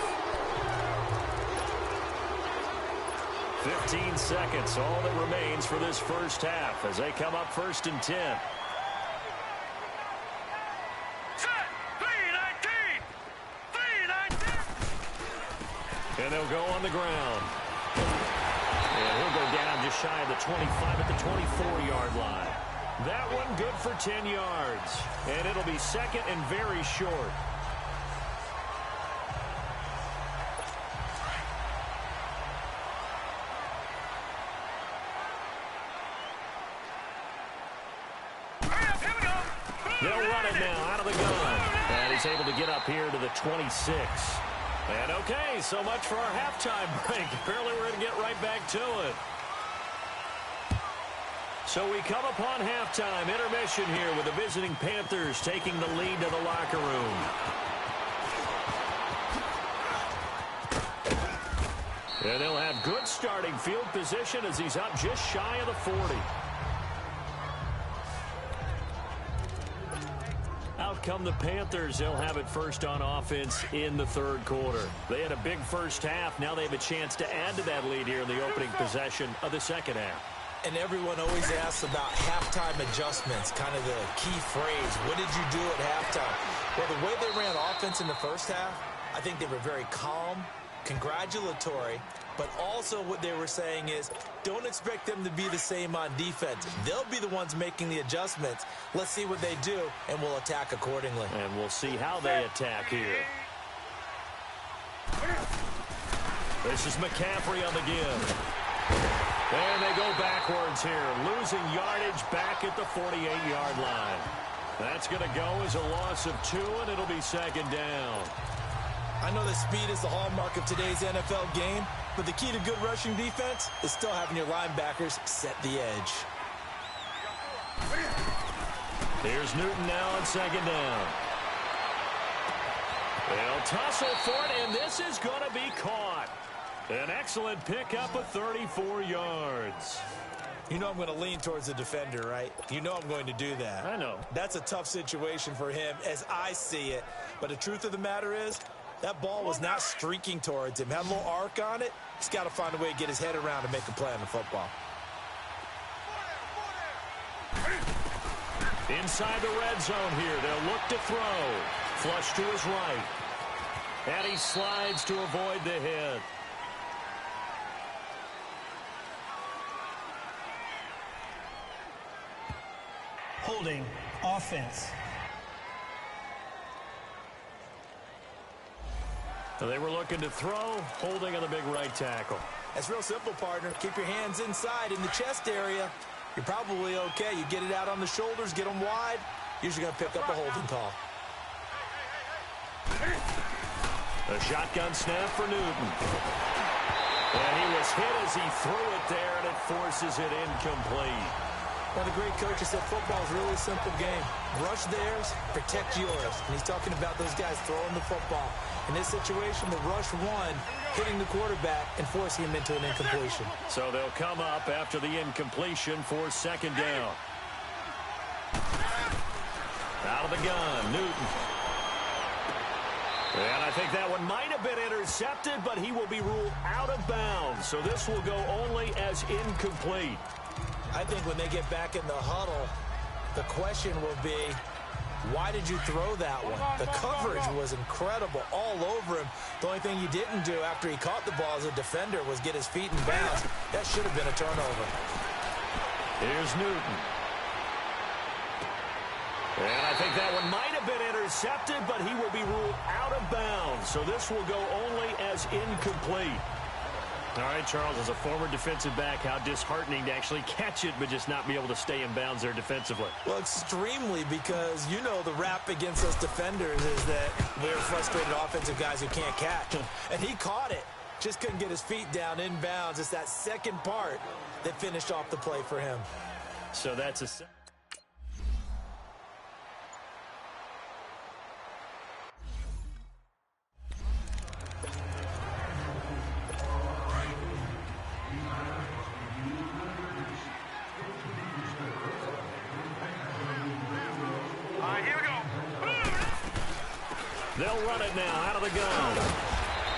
15 seconds, all that remains for this first half as they come up 1st and 10. And they'll go on the ground. And he'll go down just shy of the 25 at the 24-yard line. That one good for 10 yards. And it'll be second and very short. They'll run it now out of the gun. And he's able to get up here to the 26. And okay, so much for our halftime break. Apparently we're going to get right back to it. So we come upon halftime intermission here with the visiting Panthers taking the lead to the locker room. And they'll have good starting field position as he's up just shy of the 40. Out come the Panthers. They'll have it first on offense in the third quarter. They had a big first half. Now they have a chance to add to that lead here in the opening possession of the second half. And everyone always asks about halftime adjustments, kind of the key phrase. What did you do at halftime? Well, the way they ran offense in the first half, I think they were very calm, congratulatory, but also what they were saying is don't expect them to be the same on defense. They'll be the ones making the adjustments. Let's see what they do, and we'll attack accordingly. And we'll see how they attack here. This is McCaffrey on the give. And they go backwards here, losing yardage back at the 48-yard line. That's going to go as a loss of 2, and it'll be second down. I know that speed is the hallmark of today's NFL game, but the key to good rushing defense is still having your linebackers set the edge. Here's Newton now on second down. They'll tussle for it, and this is going to be caught. An excellent pickup of 34 yards. You know I'm going to lean towards the defender, right? You know I'm going to do that. I know. That's a tough situation for him as I see it. But the truth of the matter is, that ball was not streaking towards him. Had a little arc on it. He's got to find a way to get his head around and make a play on the football. Inside the red zone here. They'll look to throw. Flush to his right. And he slides to avoid the hit. Holding offense. So they were looking to throw, holding on the big right tackle. That's real simple, partner. Keep your hands inside in the chest area. You're probably okay. You get it out on the shoulders, get them wide. Usually going to pick up a holding call. A shotgun snap for Newton. And he was hit as he threw it there, and it forces it incomplete. One of the great coaches said football is really a simple game. Rush theirs, protect yours. And he's talking about those guys throwing the football. In this situation, the rush one, hitting the quarterback and forcing him into an incompletion. So they'll come up after the incompletion for second down. Out of the gun, Newton. And I think that one might have been intercepted, but he will be ruled out of bounds. So this will go only as incomplete. I think when they get back in the huddle, the question will be, why did you throw that one? The coverage was incredible all over him. The only thing he didn't do after he caught the ball as a defender was get his feet in bounds. That should have been a turnover. Here's Newton. And I think that one might have been intercepted, but he will be ruled out of bounds. So this will go only as incomplete. All right, Charles, as a former defensive back, how disheartening to actually catch it but just not be able to stay in bounds there defensively. Well, extremely, because you know the rap against us defenders is that we're frustrated offensive guys who can't catch. And he caught it. Just couldn't get his feet down in bounds. It's that second part that finished off the play for him. So that's a... They'll run it now out of the gun.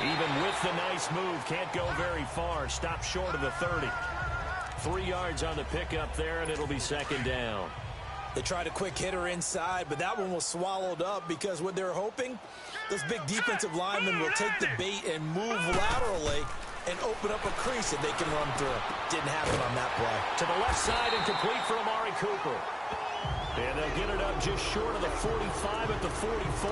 Even with the nice move, can't go very far. Stop short of the 30. 3 yards on the pickup there, and it'll be second down. They tried a quick hitter inside, but that one was swallowed up because what they're hoping, those big defensive linemen will take the bait and move laterally. and open up a crease that they can run through. Didn't happen on that play. To the left side and complete for Amari Cooper. And they'll get it up just short of the 45 at the 44.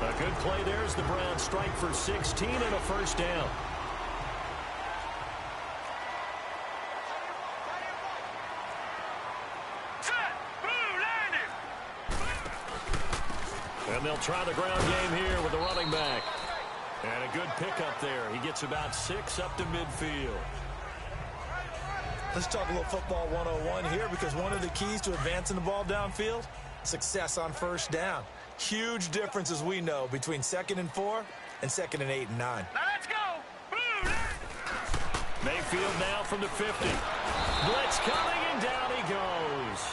A good play there as the Browns strike for 16 and a first down. And they'll try the ground game here with the running back. And a good pickup there. He gets about 6 up to midfield. Let's talk a little football 101 here, because one of the keys to advancing the ball downfield, success on first down. Huge difference, as we know, between 2nd and 4 and 2nd and 8 and 9. Now let's go. Mayfield now from the 50. Blitz coming, and down he goes.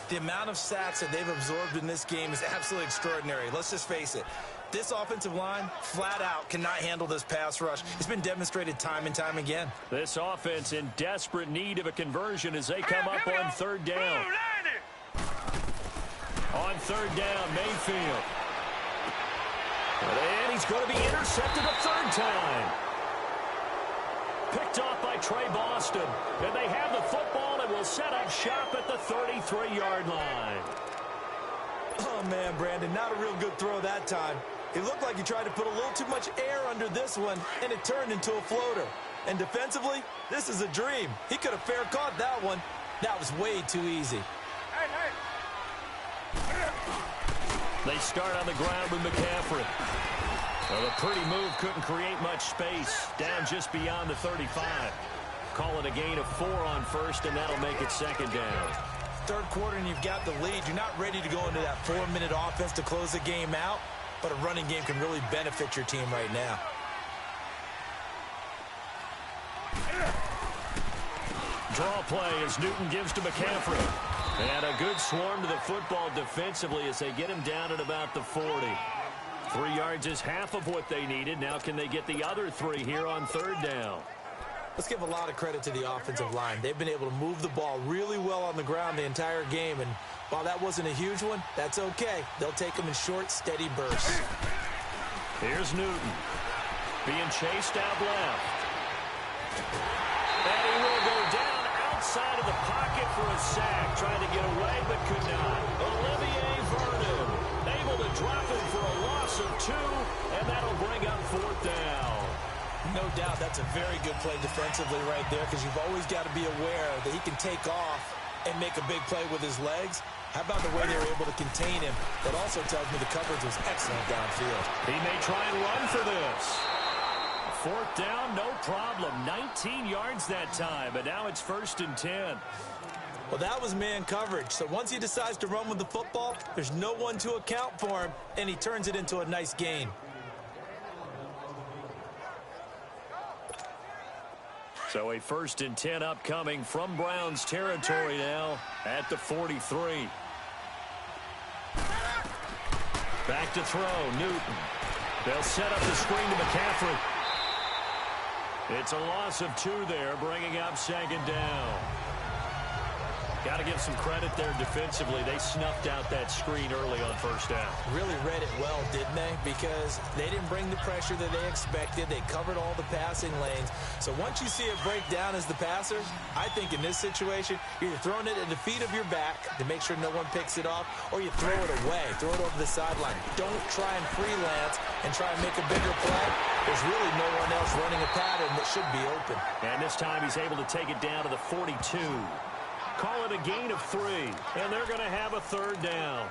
The amount of sacks that they've absorbed in this game is absolutely extraordinary. Let's just face it. This offensive line, flat out, cannot handle this pass rush. It's been demonstrated time and time again. This offense in desperate need of a conversion as they come up on 3rd down. On 3rd down, Mayfield. And he's going to be intercepted a 3rd time. Picked off by Trey Boston. And they have the football and will set up shop at the 33-yard line. Oh, man, Brandon, not a real good throw that time. It looked like he tried to put a little too much air under this one, and it turned into a floater. And defensively, this is a dream. He could have fair caught that one. That was way too easy. They start on the ground with McCaffrey. Well, the pretty move couldn't create much space. Down just beyond the 35. Call it a gain of 4 on first, and that'll make it 2nd down. 3rd quarter and you've got the lead. You're not ready to go into that 4-minute offense to close the game out, but a running game can really benefit your team right now. Draw play as Newton gives to McCaffrey. And a good swarm to the football defensively as they get him down at about the 40. 3 yards is half of what they needed. Now can they get the other 3 here on 3rd down? Let's give a lot of credit to the offensive line. They've been able to move the ball really well on the ground the entire game, and while that wasn't a huge one, that's okay. They'll take them in short, steady bursts. Here's Newton being chased out left. And he will go down outside of the pocket for a sack, trying to get away but could not. Olivier Vernon able to drop him for a loss of 2, and that'll bring up 4th down. No doubt that's a very good play defensively right there, because you've always got to be aware that he can take off and make a big play with his legs. How about the way they were able to contain him? That also tells me the coverage was excellent downfield. He may try and run for this. 4th down, no problem. 19 yards that time, but now it's 1st and 10. Well, that was man coverage. So once he decides to run with the football, there's no one to account for him, and he turns it into a nice gain. So a 1st and 10 upcoming from Browns territory now at the 43. Back to throw, Newton. They'll set up the screen to McCaffrey. It's a loss of 2 there, bringing up 2nd down. Got to give some credit there defensively. They snuffed out that screen early on 1st down. Really read it well, didn't they? Because they didn't bring the pressure that they expected. They covered all the passing lanes. So once you see it break down as the passer, I think in this situation, you're throwing it at the feet of your back to make sure no one picks it off, or you throw it away, throw it over the sideline. Don't try and freelance and try and make a bigger play. There's really no one else running a pattern that should be open. And this time he's able to take it down to the 42. Call it a gain of 3, and they're going to have a 3rd down.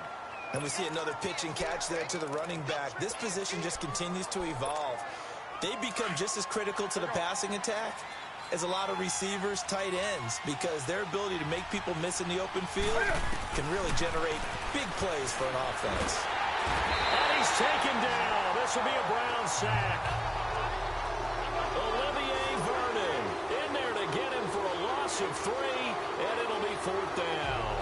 And we see another pitch and catch there to the running back. This position just continues to evolve. They become just as critical to the passing attack as a lot of receivers, tight ends, because their ability to make people miss in the open field can really generate big plays for an offense. And he's taken down. This will be a Brown sack. Olivier Vernon in there to get him for a loss of 3. And it'll be 4th down.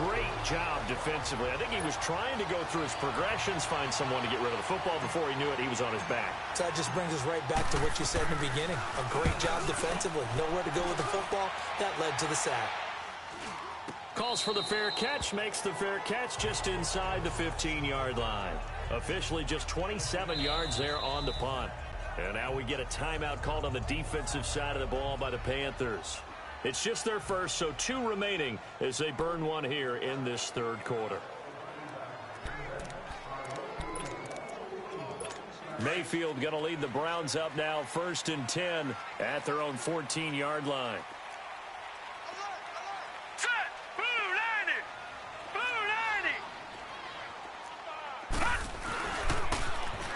Great job defensively. I think he was trying to go through his progressions, find someone to get rid of the football. Before he knew it, he was on his back. So that just brings us right back to what you said in the beginning. A great job defensively. Nowhere to go with the football. That led to the sack. Calls for the fair catch, makes the fair catch just inside the 15-yard line. Officially just 27 yards there on the punt. And now we get a timeout called on the defensive side of the ball by the Panthers. It's just their first, so 2 remaining as they burn one here in this third quarter. Mayfield going to lead the Browns up now, 1st and 10 at their own 14-yard line. Set! Blue 90! Blue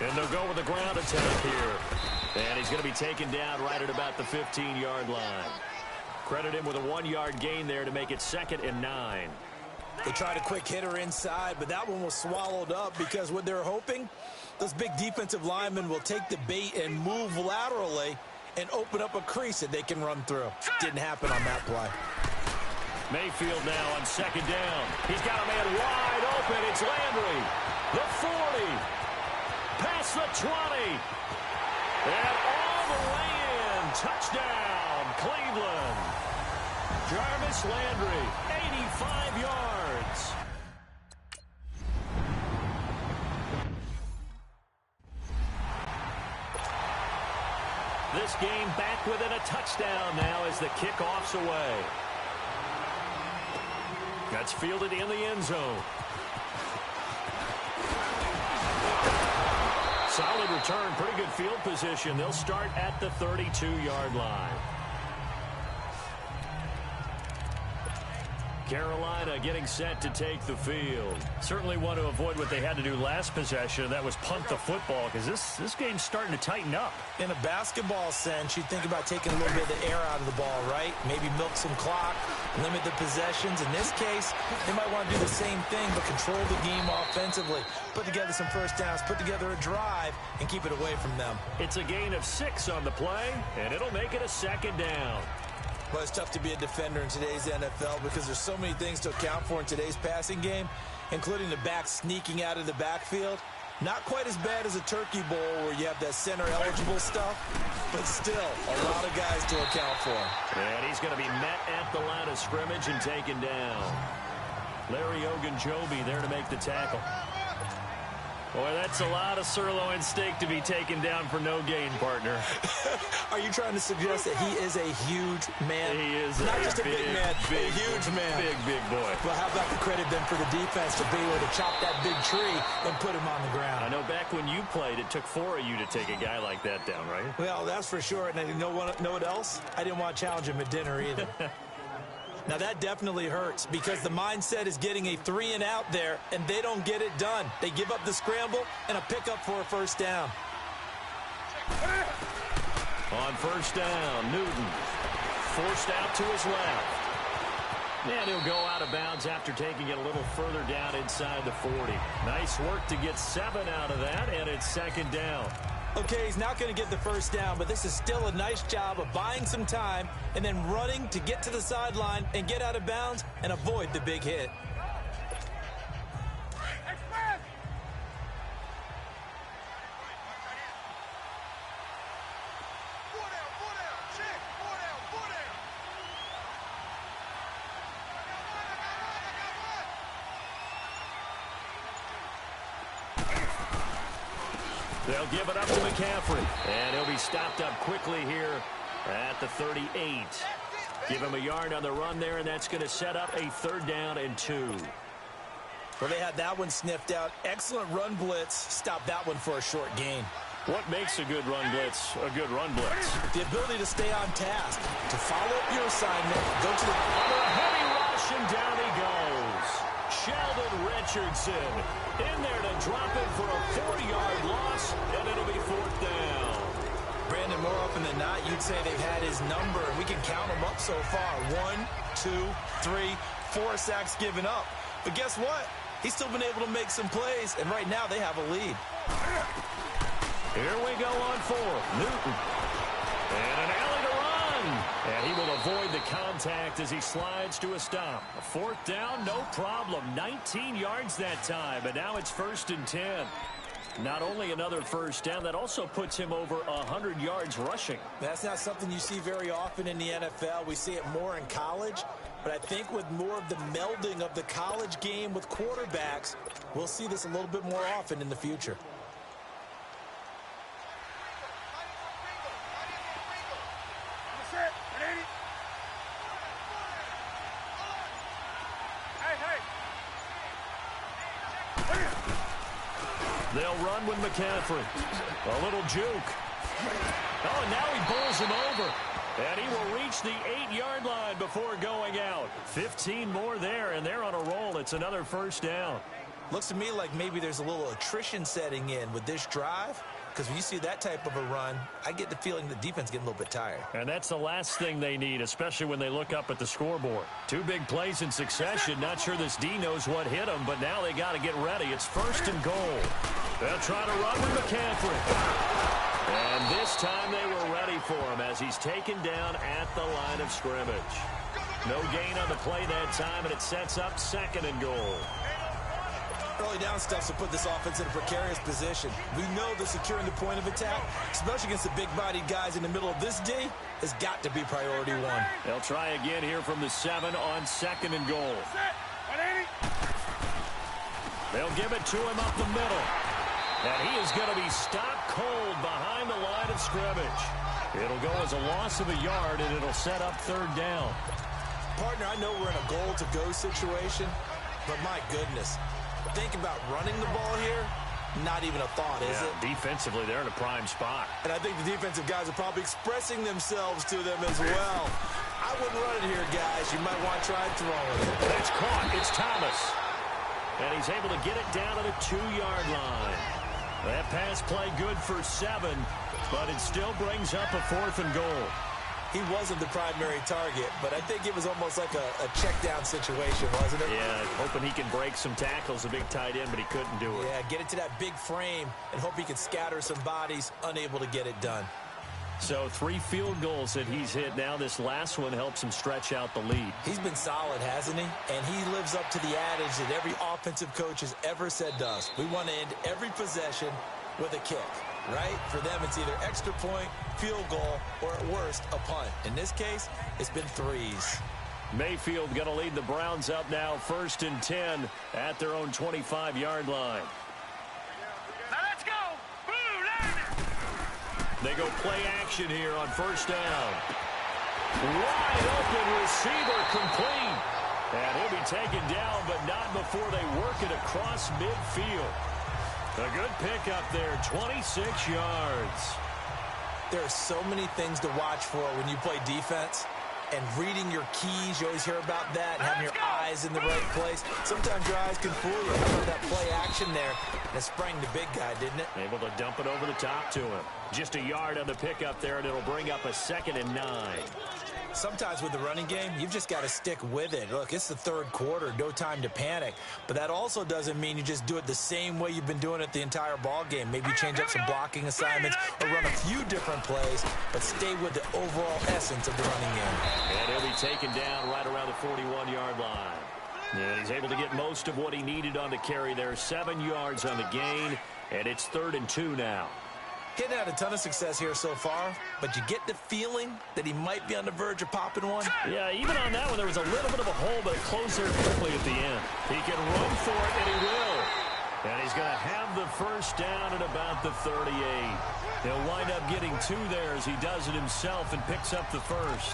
90! And they'll go with a ground attack here. And he's going to be taken down right at about the 15-yard line. Credit him with a 1-yard gain there to make it 2nd and 9. They tried a quick hitter inside, but that one was swallowed up because what they're hoping, those big defensive linemen will take the bait and move laterally and open up a crease that they can run through. Didn't happen on that play. Mayfield now on 2nd down. He's got a man wide open. It's Landry. The 40. Past the 20. And all the way in. Touchdown, Cleveland. Jarvis Landry, 85 yards. This game back within a touchdown now as the kickoff's away. That's fielded in the end zone. Solid return, pretty good field position. They'll start at the 32-yard line. Carolina getting set to take the field. Certainly want to avoid what they had to do last possession. That was punt the football because this game's starting to tighten up. In a basketball sense, you think about taking a little bit of the air out of the ball, right? Maybe milk some clock, limit the possessions. In this case, they might want to do the same thing but control the game offensively. Put together some first downs, put together a drive, and keep it away from them. It's a gain of 6 on the play, and it'll make it a 2nd down. Well, it's tough to be a defender in today's NFL because there's so many things to account for in today's passing game, including the back sneaking out of the backfield. Not quite as bad as a turkey bowl where you have that center-eligible stuff, but still a lot of guys to account for. And he's going to be met at the line of scrimmage and taken down. Larry Ogunjobi there to make the tackle. Boy, that's a lot of sirloin steak to be taken down for no gain, partner. Are you trying to suggest that he is a huge man? He is not just a big man, big, a huge man. Big boy. Well, how about the credit then for the defense to be able to chop that big tree and put him on the ground? I know back when you played, it took 4 of you to take a guy like that down, right? Well, that's for sure. And you know what else? I didn't want to challenge him at dinner either. Now, that definitely hurts because the mindset is getting a 3-and-out there, and they don't get it done. They give up the scramble and a pickup for a first down. On first down, Newton forced out to his left. And he'll go out of bounds after taking it a little further down inside the 40. Nice work to get 7 out of that, and it's 2nd down. Okay, he's not going to get the first down, but this is still a nice job of buying some time and then running to get to the sideline and get out of bounds and avoid the big hit. They'll give it up to McCaffrey, and he'll be stopped up quickly here at the 38. Give him a yard on the run there, and that's going to set up a 3rd down and 2. Well, they had that one sniffed out. Excellent run blitz. Stop that one for a short gain. What makes a good run blitz a good run blitz? The ability to stay on task, to follow up your assignment, go to the heavy rush, and down he goes. Sheldon Richardson in there to drop it for a 4-yard loss, and it'll be 4th down. Brandon, more often than not, you'd say they've had his number, and we can count them up so far. 1, 2, 3, 4 sacks given up. But guess what? He's still been able to make some plays, and right now they have a lead. Here we go on 4th. Newton. And an alley to run. And he will avoid the contact as he slides to a stop. A 4th down, no problem. 19 yards that time, but now it's 1st and 10. Not only another first down, that also puts him over 100 yards rushing. That's not something you see very often in the NFL. We see it more in college. But I think with more of the melding of the college game with quarterbacks, we'll see this a little bit more often in the future. They'll run with McCaffrey. A little juke. Oh, and now he bowls him over. And he will reach the 8-yard line before going out. 15 more there, and they're on a roll. It's another first down. Looks to me like maybe there's a little attrition setting in with this drive. Because when you see that type of a run, I get the feeling the defense getting a little bit tired. And that's the last thing they need, especially when they look up at the scoreboard. 2 big plays in succession. Not sure this D knows what hit them, but now they got to get ready. It's 1st and goal. They'll try to run with McCaffrey. And this time they were ready for him as he's taken down at the line of scrimmage. No gain on the play that time, and it sets up 2nd and goal. Early down stuff to put this offense in a precarious position. We know that securing the point of attack, especially against the big-bodied guys in the middle of this D, has got to be priority 1. They'll try again here from the 7 on 2nd and goal. They'll give it to him up the middle. And he is going to be stopped cold behind the line of scrimmage. It'll go as a loss of a yard, and it'll set up 3rd down. Partner, I know we're in a goal-to-go situation, but my goodness, think about running the ball here. Not even a thought, is it? Defensively, they're in a prime spot. And I think the defensive guys are probably expressing themselves to them as well. I wouldn't run it here, guys. You might want to try throwing it. It's caught. It's Thomas. And he's able to get it down to the 2-yard line. That pass play good for 7, but it still brings up a 4th and goal. He wasn't the primary target, but I think it was almost like a check-down situation, wasn't it? Yeah, hoping he can break some tackles, a big tight end, but he couldn't do it. Yeah, get it to that big frame and hope he can scatter some bodies, unable to get it done. So 3 field goals that he's hit now. This last one helps him stretch out the lead. He's been solid, hasn't he? And he lives up to the adage that every offensive coach has ever said to us. We want to end every possession with a kick. Right? For them, it's either extra point, field goal, or at worst, a punt. In this case, it's been 3s. Mayfield going to lead the Browns up now, 1st and 10 at their own 25-yard line. Now let's go. Blue line. They go play action here on 1st down. Wide open receiver complete. And he'll be taken down, but not before they work it across midfield. A good pickup there, 26 yards. There are so many things to watch for when you play defense. And reading your keys, you always hear about that, and having your eyes in the right place. Sometimes your eyes can fool you. How about that play action there? And it sprang the big guy, didn't it? Able to dump it over the top to him. Just a yard on the pickup there, and it'll bring up a 2nd and 9. Sometimes with the running game, you've just got to stick with it. Look, it's the 3rd quarter, no time to panic. But that also doesn't mean you just do it the same way you've been doing it the entire ball game. Maybe change up some blocking assignments or run a few different plays, but stay with the overall essence of the running game. And he'll be taken down right around the 41-yard line. Yeah, he's able to get most of what he needed on the carry there. 7 yards on the gain, and it's 3rd and 2 now. Getting had a ton of success here so far, but you get the feeling that he might be on the verge of popping one. Yeah, even on that one, there was a little bit of a hole, but it closed there quickly at the end. He can run for it, and he will. And he's going to have the 1st down at about the 38. He'll wind up getting 2 there as he does it himself and picks up the 1st.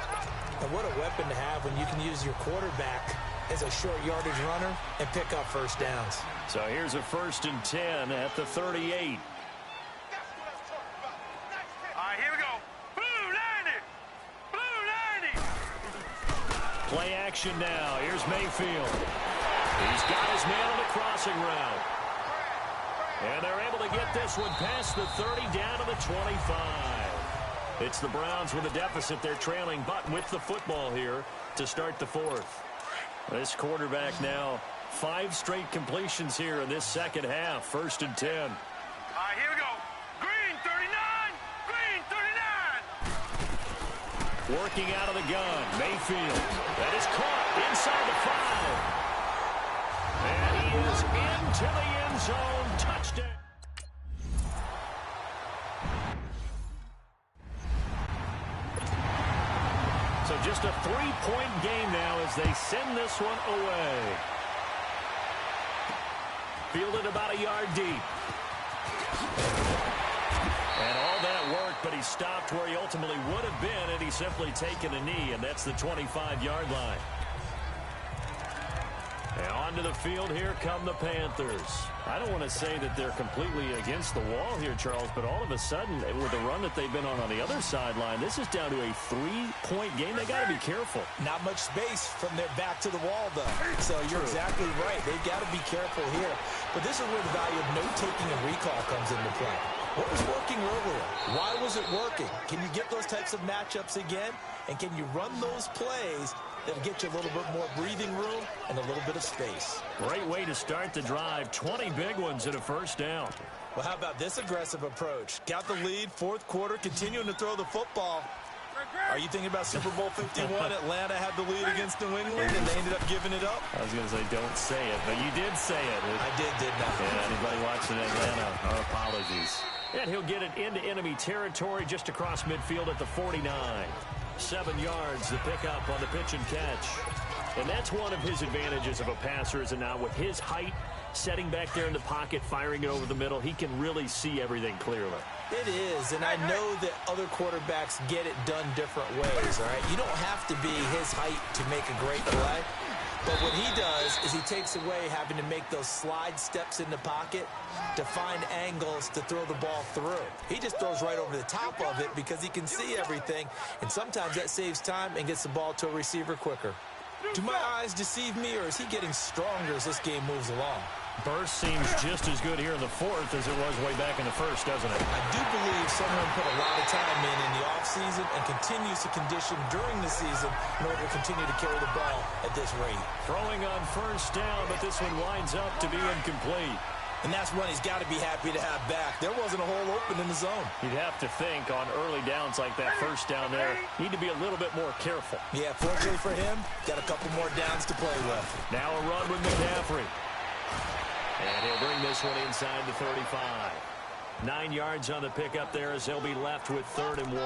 And what a weapon to have when you can use your quarterback as a short yardage runner and pick up 1st downs. So here's a 1st and 10 at the 38. Here we go. Blue line. Blue line. Play action now. Here's Mayfield. He's got his man on the crossing route. And they're able to get this one past the 30 down to the 25. It's the Browns with a deficit. They're trailing, but with the football here to start the 4th. This quarterback now 5 straight completions here in this 2nd half. 1st and 10. Here we go. Green 39. Green 39. Working out of the gun. Mayfield. That is caught inside the 5. And he is into the end zone. Touchdown. So just a 3-point game now as they send this one away. Fielded about a yard deep. And all that worked, but he stopped where he ultimately would have been had he simply taken a knee, and that's the 25-yard line. And onto the field, here come the Panthers. I don't want to say that they're completely against the wall here, Charles, but all of a sudden, with the run that they've been on the other sideline, this is down to a 3-point game. They got to be careful. Not much space from their back to the wall, though. So you're exactly right. They've got to be careful here. But this is where the value of note-taking and recall comes into play. What was working earlier? Why was it working? Can you get those types of matchups again? And can you run those plays that'll get you a little bit more breathing room and a little bit of space? Great way to start the drive. 20 big ones at a first down. Well, how about this aggressive approach? Got the lead, fourth quarter, continuing to throw the football. Are you thinking about Super Bowl 51? Atlanta had the lead against New England, and they ended up giving it up? I was going to say, don't say it, but you did say it. I didn't I? Yeah, anybody watching Atlanta, our apologies. And he'll get it into enemy territory just across midfield at the 49. 7 yards, the pickup on the pitch and catch. And that's one of his advantages of a passer, is now with his height, setting back there in the pocket, firing it over the middle, he can really see everything clearly. It is, and I know that other quarterbacks get it done different ways, all right? You don't have to be his height to make a great play. But what he does is he takes away having to make those slide steps in the pocket to find angles to throw the ball through. He just throws right over the top of it because he can see everything, and sometimes that saves time and gets the ball to a receiver quicker. Do my eyes deceive me, or is he getting stronger as this game moves along? Burst seems just as good here in the fourth as it was way back in the first, doesn't it? I do believe someone put a lot of time in the offseason and continues to condition during the season in order to continue to carry the ball at this rate. Throwing on first down, but this one winds up to be incomplete. And that's one he's got to be happy to have back. There wasn't a hole open in the zone. You'd have to think on early downs like that first down there, need to be a little bit more careful. Yeah, fortunately for him, got a couple more downs to play with. Now a run with McCaffrey. And he'll bring this one inside the 35. 9 yards on the pickup there as they'll be left with 3rd and 1.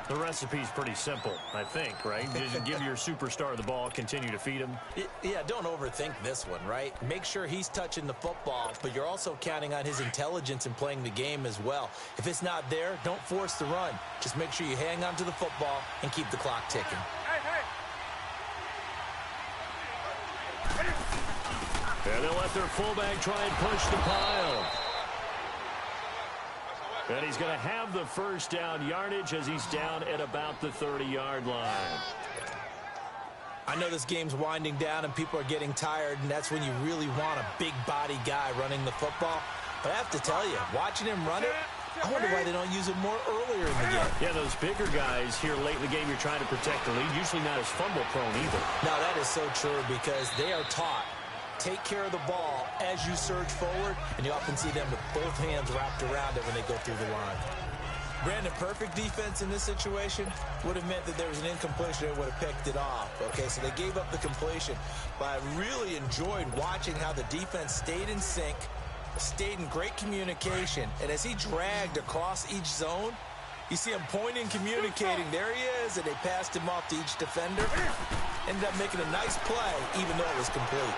The recipe's pretty simple, I think, right? Just give your superstar the ball, continue to feed him. Yeah, don't overthink this one, right? Make sure he's touching the football, but you're also counting on his intelligence in playing the game as well. If it's not there, don't force the run. Just make sure you hang on to the football and keep the clock ticking. And they'll let their fullback try and push the pile. And he's going to have the first down yardage as he's down at about the 30-yard line. I know this game's winding down and people are getting tired, and that's when you really want a big-body guy running the football. But I have to tell you, watching him run it, I wonder why they don't use him more earlier in the game. Yeah, those bigger guys here late in the game, you're trying to protect the lead, usually not as fumble-prone either. No, that is so true because they are taught. Take care of the ball as you surge forward, and you often see them with both hands wrapped around it when they go through the line. Brandon, perfect defense in this situation would have meant that there was an incompletion. They would have picked it off. Okay, so they gave up the completion. But I really enjoyed watching how the defense stayed in sync, stayed in great communication, and as he dragged across each zone, you see him pointing, communicating. There he is, and they passed him off to each defender. Ended up making a nice play, even though it was complete.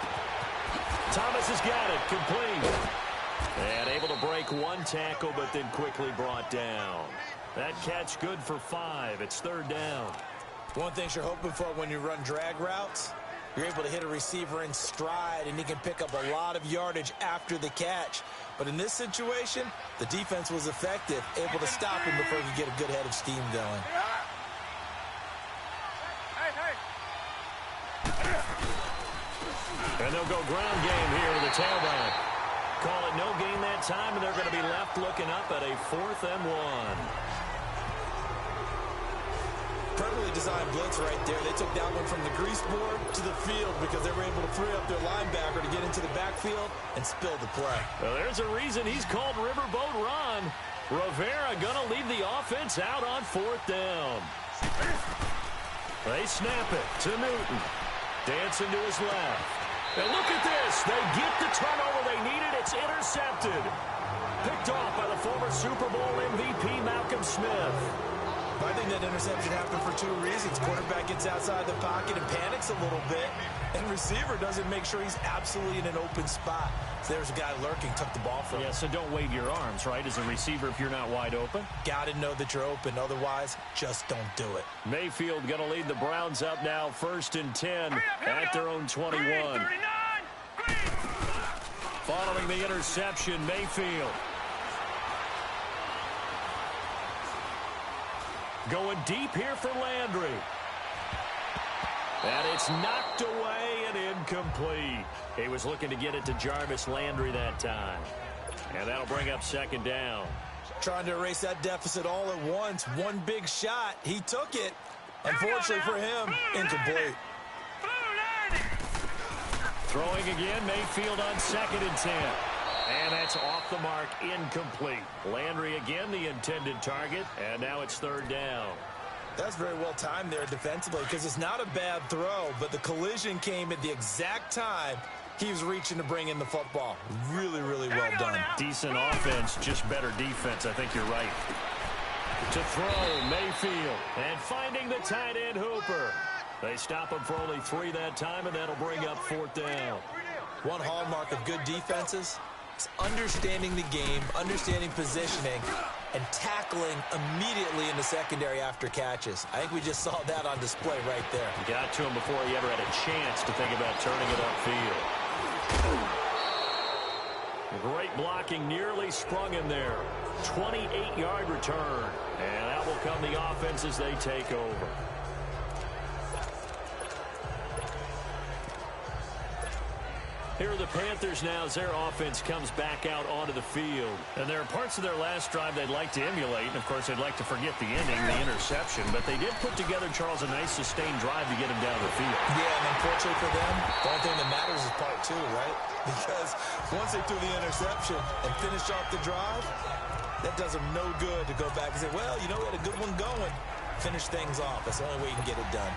Thomas has got it, complete. And able to break one tackle, but then quickly brought down. That catch good for 5. It's 3rd down. One thing you're hoping for when you run drag routes, you're able to hit a receiver in stride, and he can pick up a lot of yardage after the catch. But in this situation, the defense was effective, able to stop him before he could get a good head of steam going. And they'll go ground game here with the tailback. Call it no gain that time, and they're going to be left looking up at a 4th and 1. Perfectly designed blitz right there. They took that one from the grease board to the field because they were able to free up their linebacker to get into the backfield and spill the play. Well, there's a reason he's called Riverboat Ron. Rivera going to leave the offense out on 4th down. They snap it to Newton. Dancing to his left. And look at this. They get the turnover they needed. It's intercepted. Picked off by the former Super Bowl MVP, Malcolm Smith. I think that interception happened for two reasons. Quarterback gets outside the pocket and panics a little bit, and receiver doesn't make sure he's absolutely in an open spot. So there's a guy lurking, took the ball from him. Yeah, so don't wave your arms, right, as a receiver if you're not wide open. Got to know that you're open. Otherwise, just don't do it. Mayfield going to lead the Browns up now, 1st and 10 at their own 21. Following the interception, Mayfield. Going deep here for Landry. And it's knocked away and incomplete. He was looking to get it to Jarvis Landry that time. And that'll bring up 2nd down. Trying to erase that deficit all at once. One big shot. He took it. Unfortunately for him, incomplete. Throwing again, Mayfield on 2nd and 10. And that's off the mark, incomplete. Landry again the intended target, and now it's 3rd down. That's very well timed there defensively because it's not a bad throw, but the collision came at the exact time he was reaching to bring in the football. Really, really well done. Decent offense, just better defense. I think you're right. To throw, Mayfield, and finding the tight end Hooper. They stop him for only 3 that time, and that'll bring up 4th down. One hallmark of good defenses is understanding the game, understanding positioning, and tackling immediately in the secondary after catches. I think we just saw that on display right there. Got to him before he ever had a chance to think about turning it upfield. Great blocking, nearly sprung him there. 28-yard return. And that will come the offense as they take over. Here are the Panthers now as their offense comes back out onto the field. And there are parts of their last drive they'd like to emulate. And, of course, they'd like to forget the ending, the interception. But they did put together, Charles, a nice sustained drive to get him down the field. Yeah, and unfortunately for them, the only thing that matters is part 2, right? Because once they threw the interception and finished off the drive, that does them no good to go back and say, well, you know, we had a good one going. Finish things off. That's the only way you can get it done.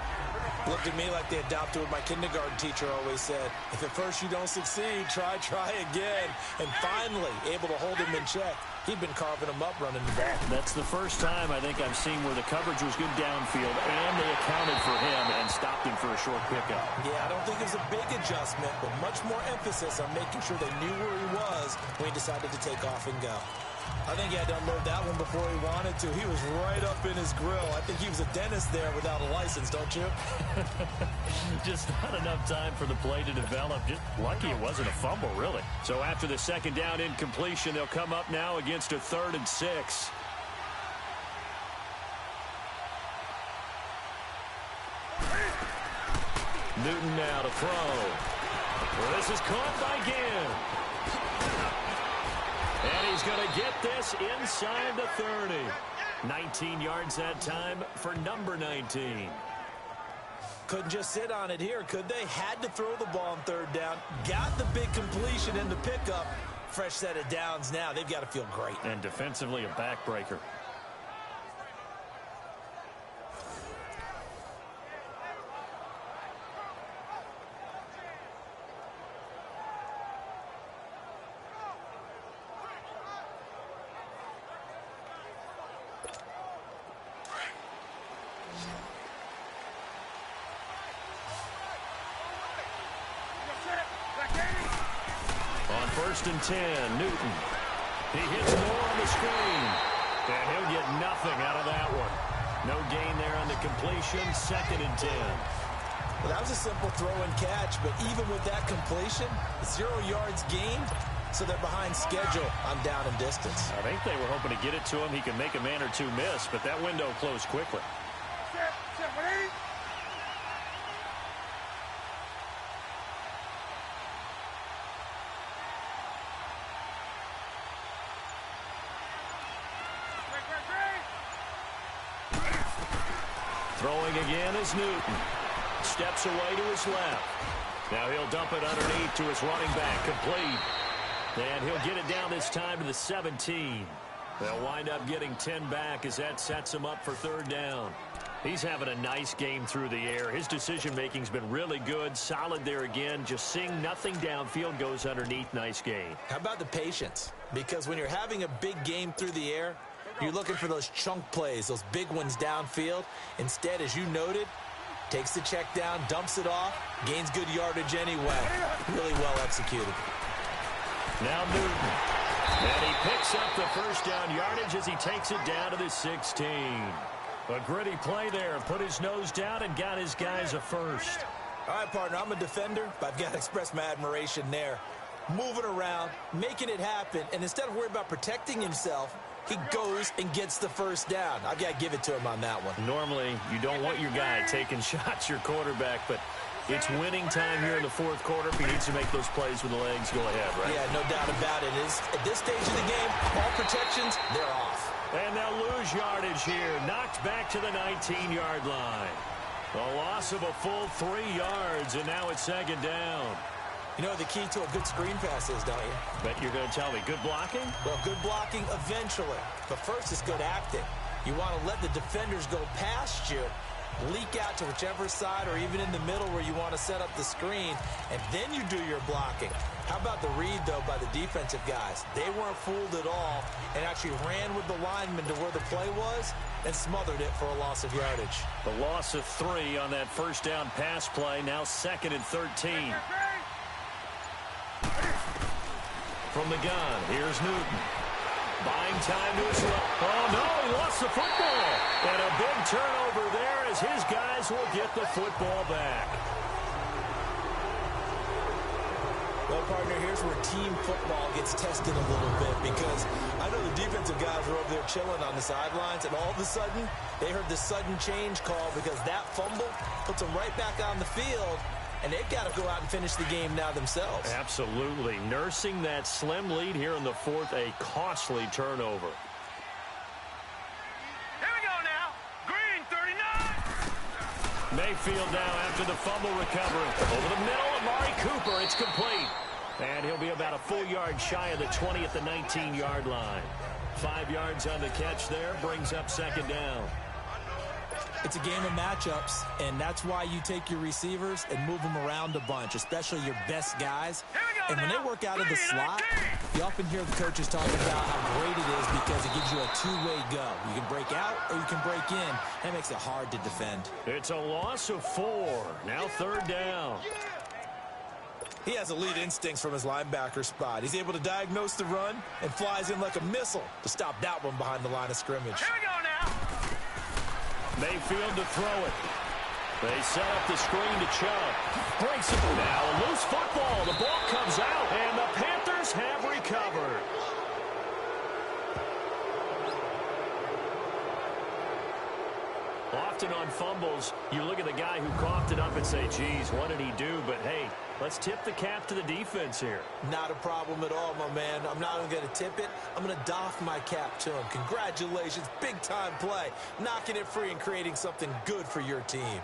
Looked at me like they adopted what my kindergarten teacher always said. If at first you don't succeed, try again. And finally, able to hold him in check. He'd been carving him up running the ball. That's the first time I think I've seen where the coverage was good downfield and they accounted for him and stopped him for a short pickup. Yeah, I don't think it was a big adjustment, but much more emphasis on making sure they knew where he was when he decided to take off and go. I think he had to unload that one before he wanted to. He was right up in his grill. I think he was a dentist there without a license, don't you? Just not enough time for the play to develop. Just lucky it wasn't a fumble, really. So after the 2nd down incompletion, they'll come up now against a 3rd and 6. Newton now to throw. Well, this is caught by Ginn. And he's going to get this inside the 30. 19 yards that time for number 19. Couldn't just sit on it here, could they? Had to throw the ball on 3rd down. Got the big completion in the pickup. Fresh set of downs now. They've got to feel great. And defensively a backbreaker. On 1st and 10, Newton. He hits more on the screen. And he'll get nothing out of that one. No gain there on the completion. 2nd and 10. Well, that was a simple throw and catch, but even with that completion, 0 yards gained, so they're behind schedule on down and distance. I think they were hoping to get it to him. He could make a man or two miss, but that window closed quickly. Throwing again is Newton. Steps away to his left. Now he'll dump it underneath to his running back. Complete. And he'll get it down this time to the 17. They'll wind up getting 10 back as that sets him up for 3rd down. He's having a nice game through the air. His decision-making's been really good. Solid there again. Just seeing nothing downfield, goes underneath. Nice game. How about the patience? Because when you're having a big game through the air, You're looking for those chunk plays, those big ones downfield. Instead, as you noted, takes the check down, dumps it off, gains good yardage anyway. Really well executed. Now Newton. And he picks up the first down yardage as he takes it down to the 16. A gritty play there. Put his nose down and got his guys a first. All right, partner, I'm a defender, but I've got to express my admiration there. Moving around, making it happen, and instead of worrying about protecting himself, he goes and gets the first down. I've got to give it to him on that one. Normally, you don't want your guy taking shots, your quarterback, but it's winning time here in the fourth quarter. If he needs to make those plays with the legs, go ahead, right? Yeah, no doubt about it. At this stage of the game, all protections, they're off. And they'll lose yardage here. Knocked back to the 19-yard line. A loss of a full 3 yards, and now it's second down. You know the key to a good screen pass is, don't you? Bet you're going to tell me. Good blocking? Well, good blocking eventually. But first, it's good acting. You want to let the defenders go past you, leak out to whichever side or even in the middle where you want to set up the screen, and then you do your blocking. How about the read, though, by the defensive guys? They weren't fooled at all and actually ran with the lineman to where the play was and smothered it for a loss of yardage. The loss of 3 on that first down pass play, now 2nd and 13. From the gun, here's Newton. Buying time to his left. Oh, no, he lost the football. And a big turnover there as his guys will get the football back. Well, partner, here's where team football gets tested a little bit because I know the defensive guys were over there chilling on the sidelines, and all of a sudden, they heard the sudden change call because that fumble puts them right back on the field, and they've got to go out and finish the game now themselves. Absolutely. Nursing that slim lead here in the fourth, a costly turnover. Here we go now. Green 39. Mayfield now after the fumble recovery. Over the middle, Amari Cooper. It's complete. And he'll be about a full yard shy of the 20 at the 19-yard line. 5 yards on the catch there. Brings up second down. It's a game of matchups, and that's why you take your receivers and move them around a bunch, especially your best guys. And when they work out of the slot, you often hear the coaches talking about how great it is because it gives you a two-way go. You can break out or you can break in. That makes it hard to defend. It's a loss of 4. Now third down. He has elite instincts from his linebacker spot. He's able to diagnose the run and flies in like a missile to stop that one behind the line of scrimmage. Here we go now. Mayfield to throw it. They set up the screen to Chubb. Breaks it. Now a loose football. The ball comes out, and the Panthers have recovered. Often on fumbles, you look at the guy who coughed it up and say, geez, what did he do? But, hey, let's tip the cap to the defense here. Not a problem at all, my man. I'm not even going to tip it. I'm going to doff my cap to him. Congratulations. Big-time play. Knocking it free and creating something good for your team.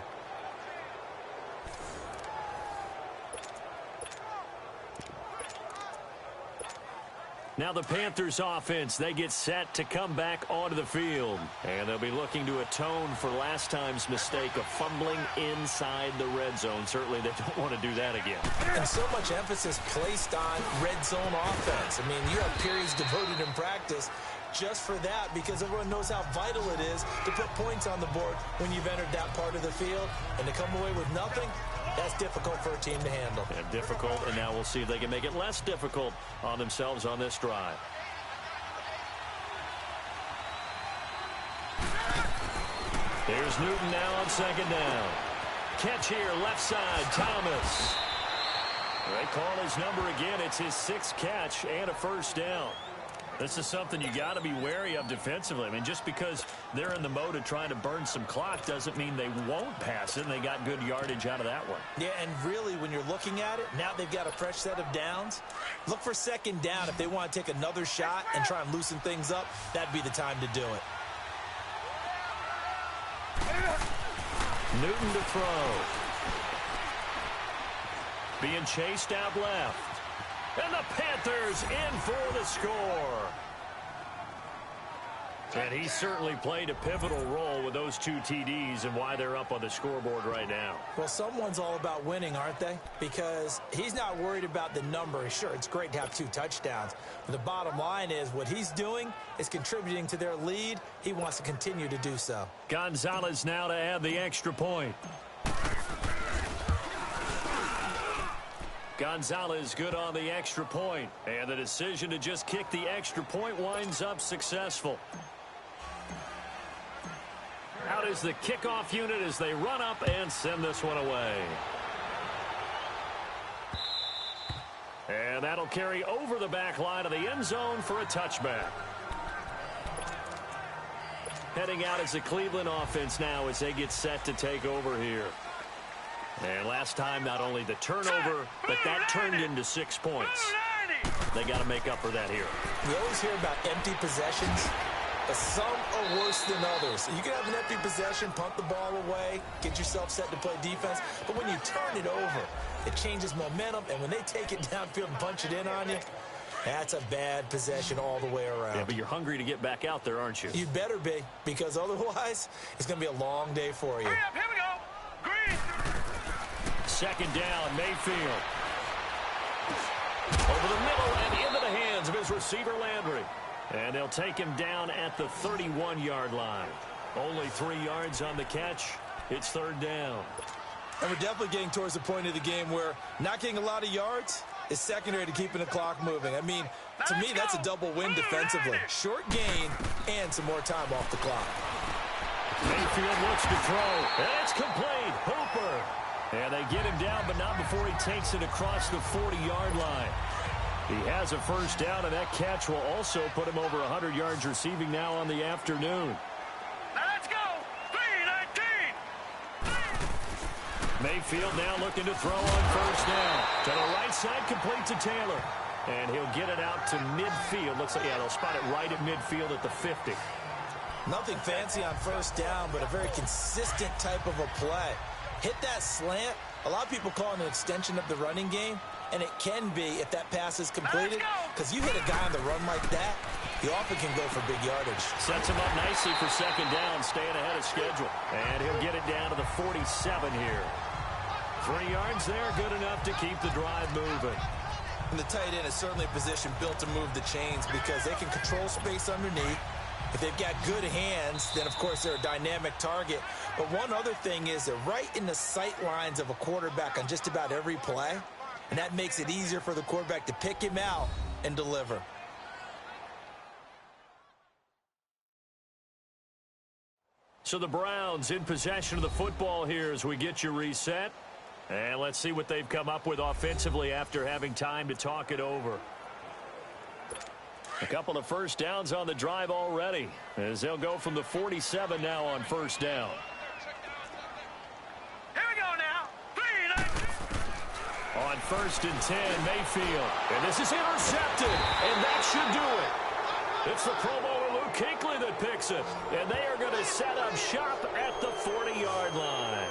Now the Panthers offense, they get set to come back onto the field. And they'll be looking to atone for last time's mistake of fumbling inside the red zone. Certainly they don't want to do that again. And so much emphasis placed on red zone offense. I mean, you have periods devoted in practice just for that because everyone knows how vital it is to put points on the board when you've entered that part of the field. And to come away with nothing, that's difficult for a team to handle. Yeah, difficult, and now we'll see if they can make it less difficult on themselves on this drive. Here's Newton now on second down. Catch here, left side, Thomas. They call his number again. It's his 6th catch and a first down. This is something you got to be wary of defensively. I mean, just because they're in the mode of trying to burn some clock doesn't mean they won't pass it, and they got good yardage out of that one. Yeah, and really, when you're looking at it, now they've got a fresh set of downs. Look for second down if they want to take another shot and try and loosen things up. That'd be the time to do it. Newton to throw. Being chased out left. And the Panthers in for the score. And he certainly played a pivotal role with those 2 TDs and why they're up on the scoreboard right now. Well, someone's all about winning, aren't they? Because he's not worried about the number. Sure, it's great to have 2 touchdowns. But the bottom line is what he's doing is contributing to their lead. He wants to continue to do so. Gonzalez now to add the extra point. Gonzalez good on the extra point. And the decision to just kick the extra point winds up successful. Out is the kickoff unit as they run up and send this one away. And that'll carry over the back line of the end zone for a touchback. Heading out is the Cleveland offense now as they get set to take over here. And last time, not only the turnover, but that turned into 6 points. They got to make up for that here. We always hear about empty possessions, but some are worse than others. You can have an empty possession, punt the ball away, get yourself set to play defense, but when you turn it over, it changes momentum, and when they take it downfield and punch it in on you, that's a bad possession all the way around. Yeah, but you're hungry to get back out there, aren't you? You better be, because otherwise, it's going to be a long day for you. Hurry up, here we go. Green. Second down, Mayfield. Over the middle and into the hands of his receiver, Landry. And they'll take him down at the 31-yard line. Only 3 yards on the catch. It's third down. And we're definitely getting towards the point of the game where not getting a lot of yards is secondary to keeping the clock moving. I mean, to me, that's a double win defensively. Short gain and some more time off the clock. Mayfield looks to throw, and it's complete. Hooper. And they get him down, but not before he takes it across the 40-yard line. He has a first down, and that catch will also put him over 100 yards receiving now on the afternoon. Let's go. 3-19. Mayfield now looking to throw on first down. To the right side, complete to Taylor. And he'll get it out to midfield. Looks like, yeah, they'll spot it right at midfield at the 50. Nothing fancy on first down, but a very consistent type of a play. Hit that slant. A lot of people call it an extension of the running game, and it can be if that pass is completed, because you hit a guy on the run like that, you often can go for big yardage. Sets him up nicely for second down, staying ahead of schedule. And he'll get it down to the 47 here. 3 yards there, good enough to keep the drive moving. And the tight end is certainly a position built to move the chains because they can control space underneath. If they've got good hands, then, of course, they're a dynamic target. But one other thing is they're right in the sight lines of a quarterback on just about every play, and that makes it easier for the quarterback to pick him out and deliver. So the Browns in possession of the football here as we get you reset. And let's see what they've come up with offensively after having time to talk it over. A couple of first downs on the drive already as they'll go from the 47 now on first down. Here we go now. 3-19. On first and 10, Mayfield. And this is intercepted, and that should do it. It's the Pro Bowler Luke Kuechly that picks it, and they are going to set up shop at the 40-yard line.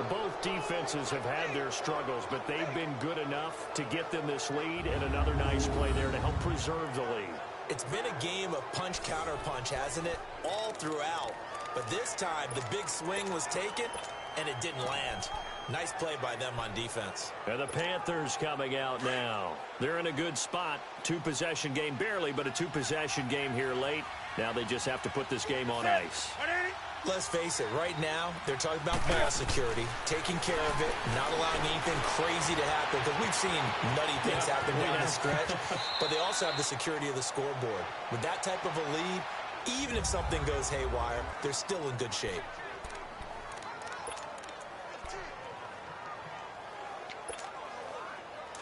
Both defenses have had their struggles, but they've been good enough to get them this lead, and another nice play there to help preserve the lead. It's been a game of punch-counter-punch, hasn't it? All throughout. But this time, the big swing was taken, and it didn't land. Nice play by them on defense. And the Panthers coming out now. They're in a good spot. 2-possession game, barely, but a 2-possession game here late. Now they just have to put this game on ice. Let's face it, right now, they're talking about ball security, taking care of it, not allowing anything crazy to happen, because we've seen nutty things happen down the stretch, but they also have the security of the scoreboard. With that type of a lead, even if something goes haywire, they're still in good shape.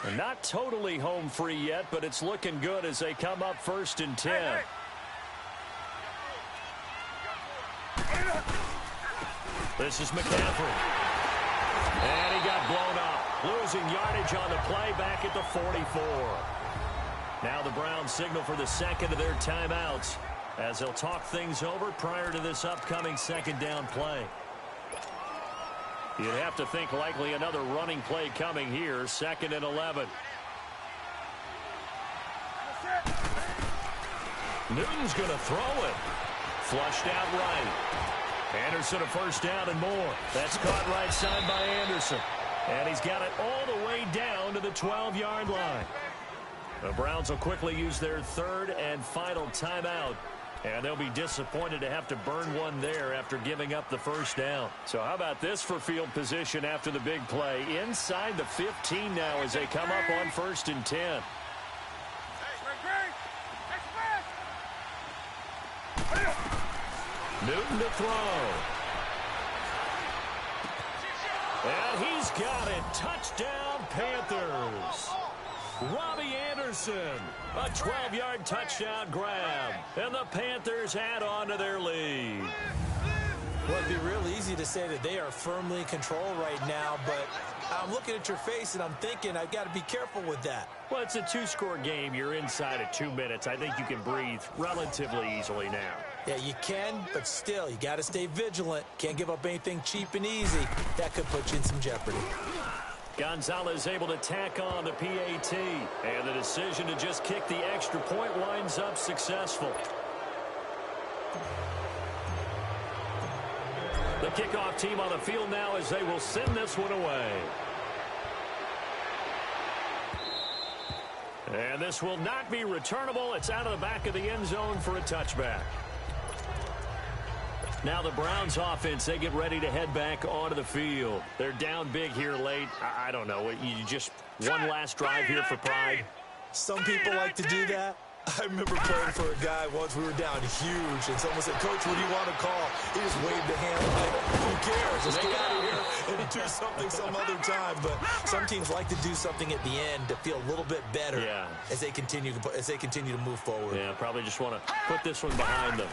And not totally home free yet, but it's looking good as they come up first and 10. This is McCaffrey. And he got blown up. Losing yardage on the play back at the 44. Now the Browns signal for the second of their timeouts as they'll talk things over prior to this upcoming second down play. You'd have to think likely another running play coming here, 2nd and 11. Newton's going to throw it. Flushed out right. Anderson a first down and more. That's caught right side by Anderson. And he's got it all the way down to the 12-yard line. The Browns will quickly use their third and final timeout. And they'll be disappointed to have to burn one there after giving up the first down. So how about this for field position after the big play? Inside the 15 now as they come up on 1st and 10. Newton to throw. And he's got it. Touchdown, Panthers. Robbie Anderson, a 12-yard touchdown grab. And the Panthers add on to their lead. Well, it'd be real easy to say that they are firmly in control right now, but I'm looking at your face and I'm thinking I've got to be careful with that. Well, it's a 2-score game. You're inside of 2 minutes. I think you can breathe relatively easily now. Yeah, you can, but still, you got to stay vigilant. Can't give up anything cheap and easy. That could put you in some jeopardy. Gonzalez able to tack on the PAT, and the decision to just kick the extra point winds up successful. The kickoff team on the field now as they will send this one away. And this will not be returnable. It's out of the back of the end zone for a touchback. Now the Browns offense, they get ready to head back onto the field. They're down big here late. I don't know. You just one last drive here for pride. Some people like to do that. I remember playing for a guy once. We were down huge, and someone said, "Coach, what do you want to call?" He just waved a hand like, "Who cares? Let's get out of here and do something some other time." But some teams like to do something at the end to feel a little bit better as they continue to move forward. Yeah, probably just want to put this one behind them.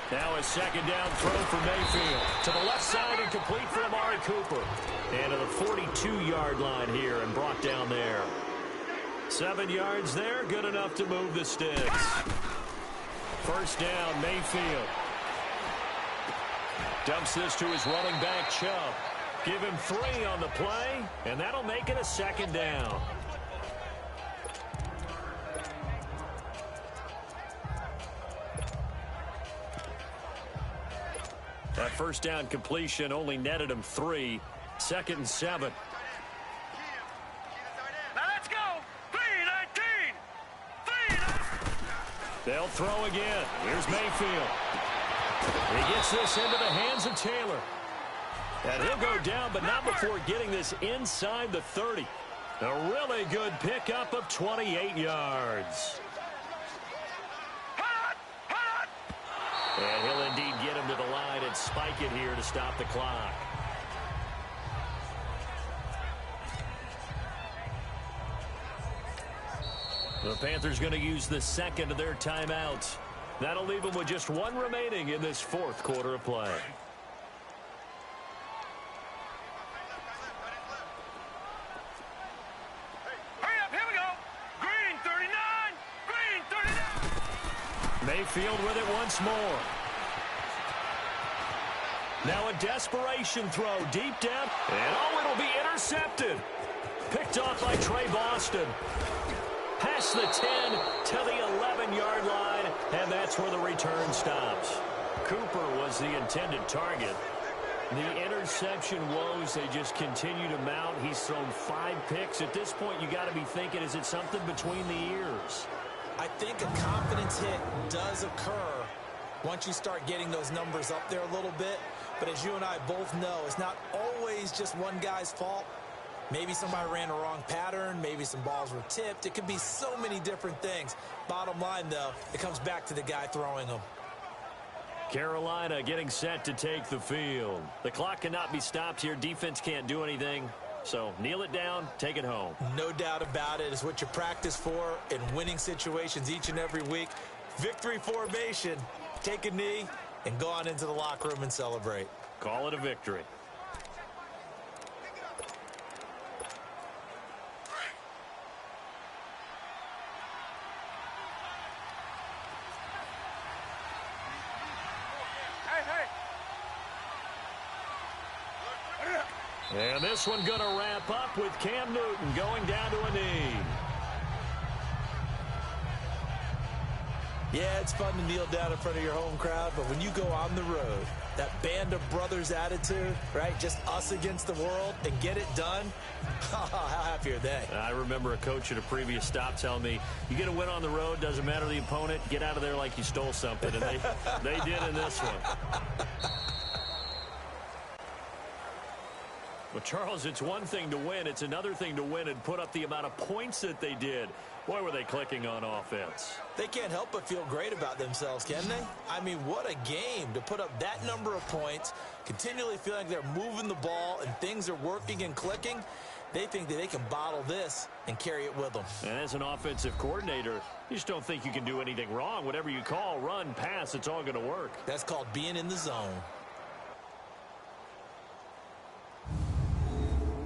Now a second down throw for Mayfield. To the left side and complete for Amari Cooper. And to the 42-yard line here and brought down there. 7 yards there, good enough to move the sticks. First down, Mayfield. Dumps this to his running back, Chubb. Give him 3 on the play, and that'll make it a second down. That first down completion only netted him 3. 2nd and 7. Now let's go. 3-19. They'll throw again. Here's Mayfield. He gets this into the hands of Taylor. And he'll go down, but not before getting this inside the 30. A really good pickup of 28 yards. And he'll indeed get him to the line and spike it here to stop the clock. The Panthers going to use the second of their timeouts. That'll leave them with just 1 remaining in this 4th quarter of play. Hurry up, here we go. Green 39. Green 39. Mayfield with it once more. Now a desperation throw deep down. And it'll be intercepted. Picked off by Trey Boston. Past the 10 to the 11-yard line. And that's where the return stops. Cooper was the intended target. The interception woes, they just continue to mount. He's thrown 5 picks. At this point, you got to be thinking, is it something between the ears? I think a confidence hit does occur once you start getting those numbers up there a little bit. But as you and I both know, it's not always just one guy's fault. Maybe somebody ran a wrong pattern. Maybe some balls were tipped. It could be so many different things. Bottom line, though, it comes back to the guy throwing them. Carolina getting set to take the field. The clock cannot be stopped here. Defense can't do anything. So kneel it down, take it home. No doubt about it. It's what you practice for in winning situations each and every week. Victory formation. Take a knee and go on into the locker room and celebrate. Call it a victory. And this one going to wrap up with Cam Newton going down to a knee. Yeah, it's fun to kneel down in front of your home crowd, but when you go on the road, that band of brothers attitude, right, just us against the world, and get it done, how happy are they? I remember a coach at a previous stop telling me, you get a win on the road, doesn't matter the opponent, get out of there like you stole something, and they did in this one. Well, Charles, it's one thing to win. It's another thing to win and put up the amount of points that they did. Boy, were they clicking on offense. They can't help but feel great about themselves, can they? I mean, what a game to put up that number of points, continually feeling like they're moving the ball and things are working and clicking. They think that they can bottle this and carry it with them. And as an offensive coordinator, you just don't think you can do anything wrong. Whatever you call, run, pass, it's all going to work. That's called being in the zone.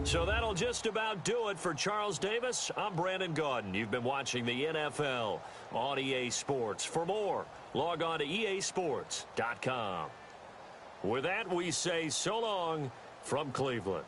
So that'll just about do it for Charles Davis. I'm Brandon Gaudin. You've been watching the NFL on EA Sports. For more, log on to easports.com. With that, we say so long from Cleveland.